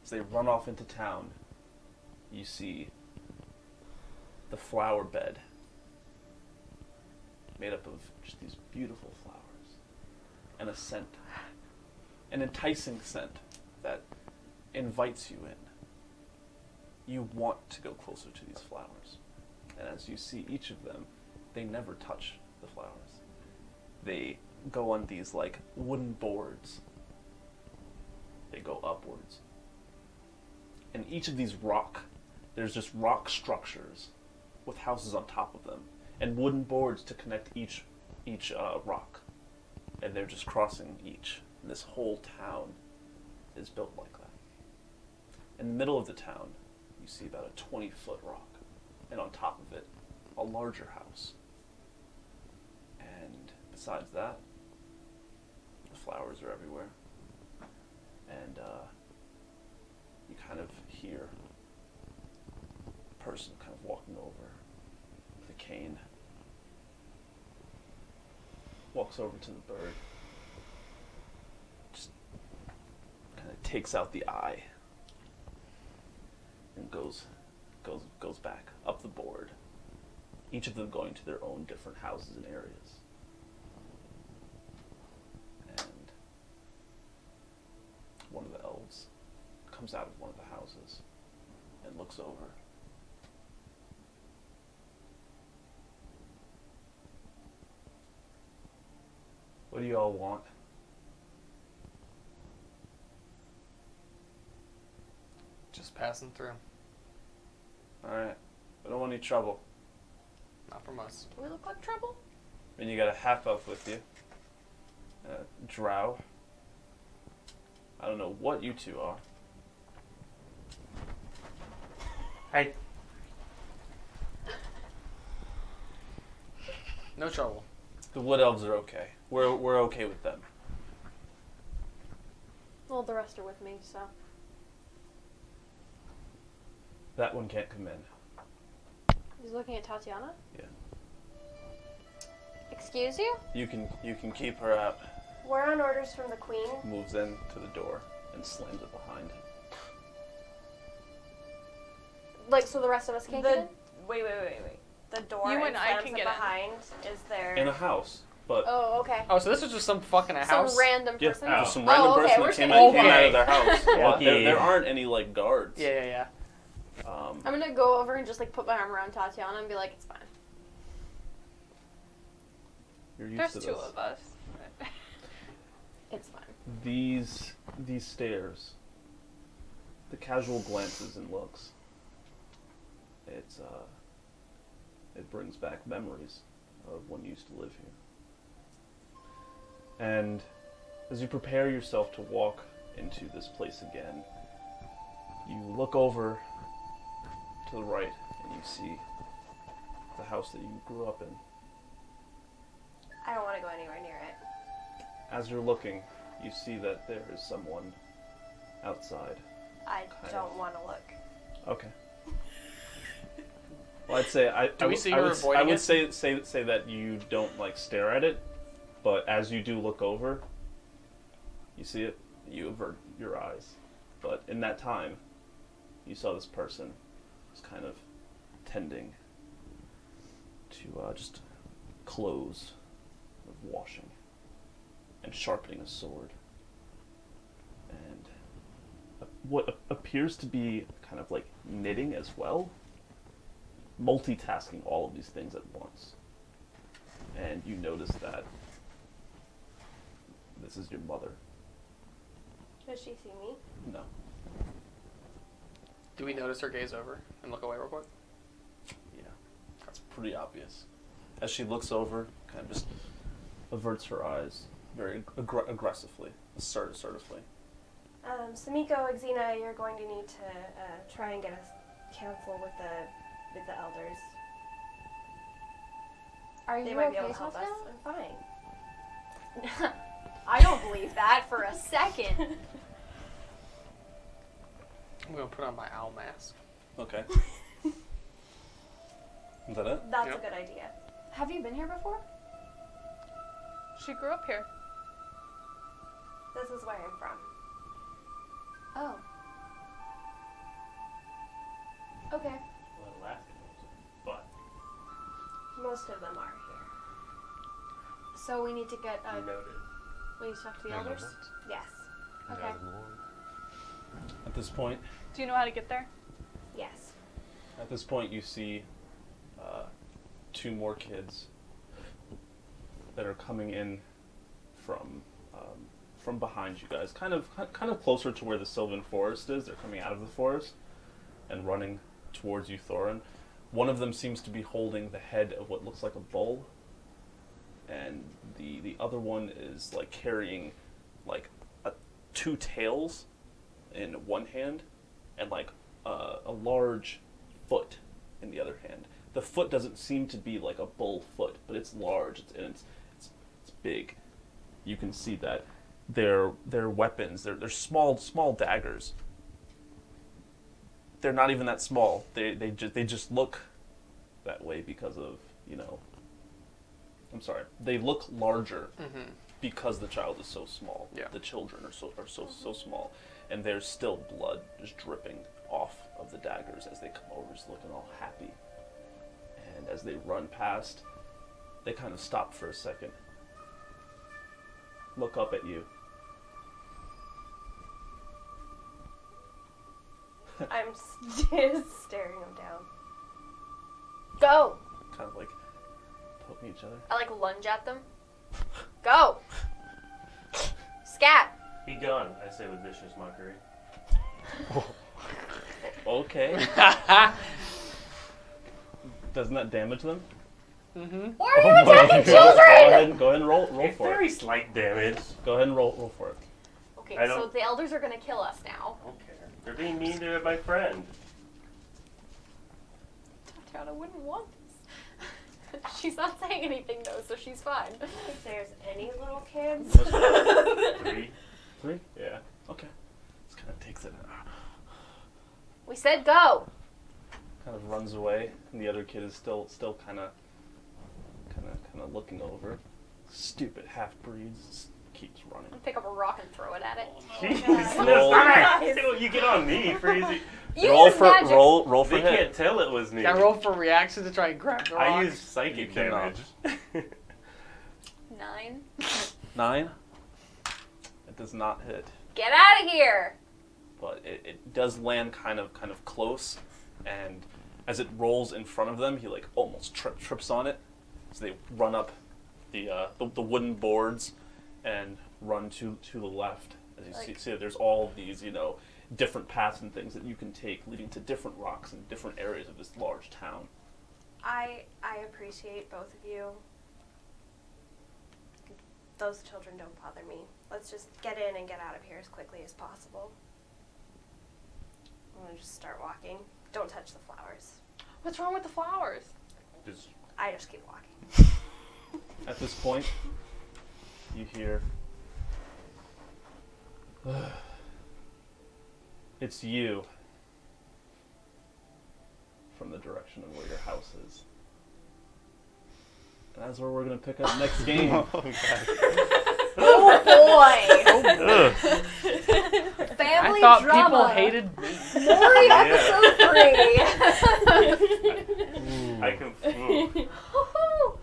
As they run off into town, you see the flower bed made up of just these beautiful flowers. And a scent, an enticing scent that invites you in. You want to go closer to these flowers. And as you see each of them, they never touch the flowers. They go on these like wooden boards. They go upwards. And each of these there's just rock structures with houses on top of them and wooden boards to connect each rock. And they're just crossing each. And this whole town is built like that. In the middle of the town, you see about a 20-foot rock. And on top of it, a larger house. And besides that, the flowers are everywhere. And you kind of hear a person kind of walking over with a cane. Walks over to the bird, just kind of takes out the eye, and goes back up the board. Each of them going to their own different houses and areas. And one of the elves comes out of one of the houses and looks over. What do you all want? Just passing through. Alright. I don't want any trouble. Not from us. Do we look like trouble? And you got a half-elf with you. A drow. I don't know what you two are. Hey, No trouble. The wood elves are okay. We're okay with them. Well, the rest are with me, so. That one can't come in. He's looking at Tatiana? Yeah. Excuse you? You can keep her out. We're on orders from the queen. Moves in to the door and slams it behind. Like, so the rest of us can't get in? Wait. The door You and and I slams can it get in. behind is there. In a house, but Oh, okay. Oh, so this is just some fucking house? Some random yeah, person? just some random okay, person we're that came staying out in. of their house. Yeah, Okay. there aren't any like guards. Yeah. I'm gonna go over and just like put my arm around Tatiana and be like, it's fine. You're used There's to two this. of us. It's fine. These stares, the casual glances and looks. It brings back memories of when you used to live here. And as you prepare yourself to walk into this place again, you look over to the right and you see the house that you grew up in. I don't want to go anywhere near it. As you're looking, you see that there is someone outside. I Kind don't of. want to look. Okay. Well, I'd say Do we see her avoiding I would it? say that you don't like stare at it, but as you do look over, you see it. You avert your eyes, but in that time, you saw this person was kind of tending to just clothes, of washing, and sharpening a sword, and what appears to be kind of like knitting as well, multitasking all of these things at once. And you notice that this is your mother. Does she see me? No. Do we notice her gaze over and look away real quick? Yeah. That's pretty obvious. As she looks over, kind of just averts her eyes very aggressively, assertively. Samiko, Exina, you're going to need to try and get us counsel with the elders. Are They you might be okay, able to help us. Saskia? I'm fine. I don't believe that for a second. I'm going to put on my owl mask. Okay. Is that it? That's Yep. a good idea. Have you been here before? She grew up here. This is where I'm from. Oh. Okay. Well, Alaska knows, but Most of them are here. So we need to get noted. we need to talk to the Yeah, elders? Yes. Okay. At this point, Do you know how to get there? Yes. At this point, you see two more kids that are coming in from behind you guys, kind of closer to where the Sylvan Forest is. They're coming out of the forest and running towards you, Thorin. One of them seems to be holding the head of what looks like a bull, and the other one is like carrying like two tails in one hand and like a large foot in the other hand. The foot doesn't seem to be like a bull foot, but it's large and it's big. You can see that their weapons, they're small daggers. They're not even that small. They just look that way because of, I'm sorry. They look larger because the child is so small. Yeah. The children are so small, and there's still blood just dripping off of the daggers as they come over, just looking all happy. And as they run past, they kind of stop for a second, look up at you. I'm just staring them down. Go. Kind of like poking each other. I like lunge at them. Go. Scat. Be gone, I say with vicious mockery. Okay. Doesn't that damage them? Why are you attacking children? Go ahead and roll It's for very it. slight damage. Go ahead and roll for it. Okay, I so don't- the elders are gonna kill us now. I don't care. They're being mean to my friend. Tatiana wouldn't want this. She's not saying anything though, so she's fine. If there's any little kids, 3. 3? Yeah. Okay. This kind of takes it. We said go. Kind of runs away, and the other kid is still kind of looking over. Stupid half-breeds keeps running. I'll pick up a rock and throw it at it. Jeez, Roll. stop it! You get on me for easy. Use magic. roll for They hit. can't tell it was me. Can I roll for reaction to try and grab the rock? I used You psychic cannot. damage. 9. 9. It does not hit, Get out of here. but it does land kind of close, and as it rolls in front of them, he like almost trips on it. So they run up the wooden boards and run to the left. As you see that there's all these different paths and things that you can take leading to different rocks and different areas of this large town. I appreciate both of you those children don't bother me. Let's just get in and get out of here as quickly as possible. I'm gonna just start walking. Don't touch the flowers. What's wrong with the flowers? I just keep walking. At this point, you hear... It's you. From the direction of where your house is. And that's where we're going to pick up next game. Oh boy! Ugh. Family I thought drama. people hated me. Maury episode 3. I can.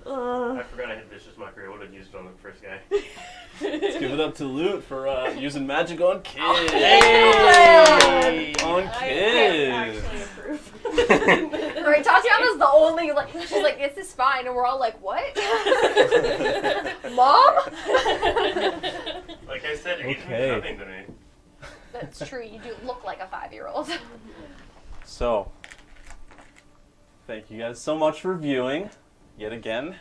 I forgot I had vicious mockery. I would have used it on the first guy. Let's give it up to Lute for using magic on kids. Hey! On I kids. actually approve. Right, Tatiana's the only she's like, this is fine, and we're all like, what? Mom? Like I said, it Okay. means nothing to me. That's true. You do look like a 5-year-old. So, thank you guys so much for viewing, yet again.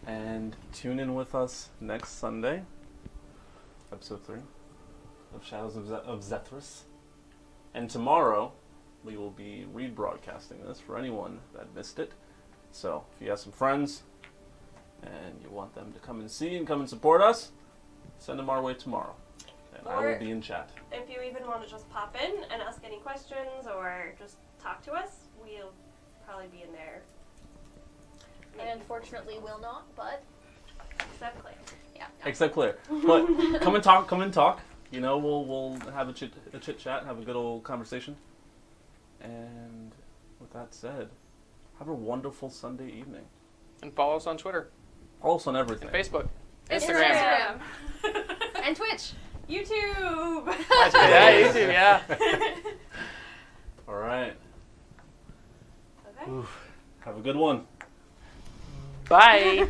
And tune in with us next Sunday, episode 3 of Shadows of Zethris. And tomorrow, we will be rebroadcasting this for anyone that missed it. So, if you have some friends and you want them to come and see and come and support us, send them our way tomorrow. And I will Or- be in chat. If you even want to just pop in and ask any questions or just talk to us, we'll probably be in there. And unfortunately, will not, but Except Claire. yeah. Except Claire. But come and talk. You know, we'll have a chit chat, have a good old conversation. And with that said, have a wonderful Sunday evening. And follow us on Twitter, Follow us on everything. Facebook, Instagram. And Twitch. YouTube! Yeah, YouTube, yeah. All right. Okay. Have a good one. Bye.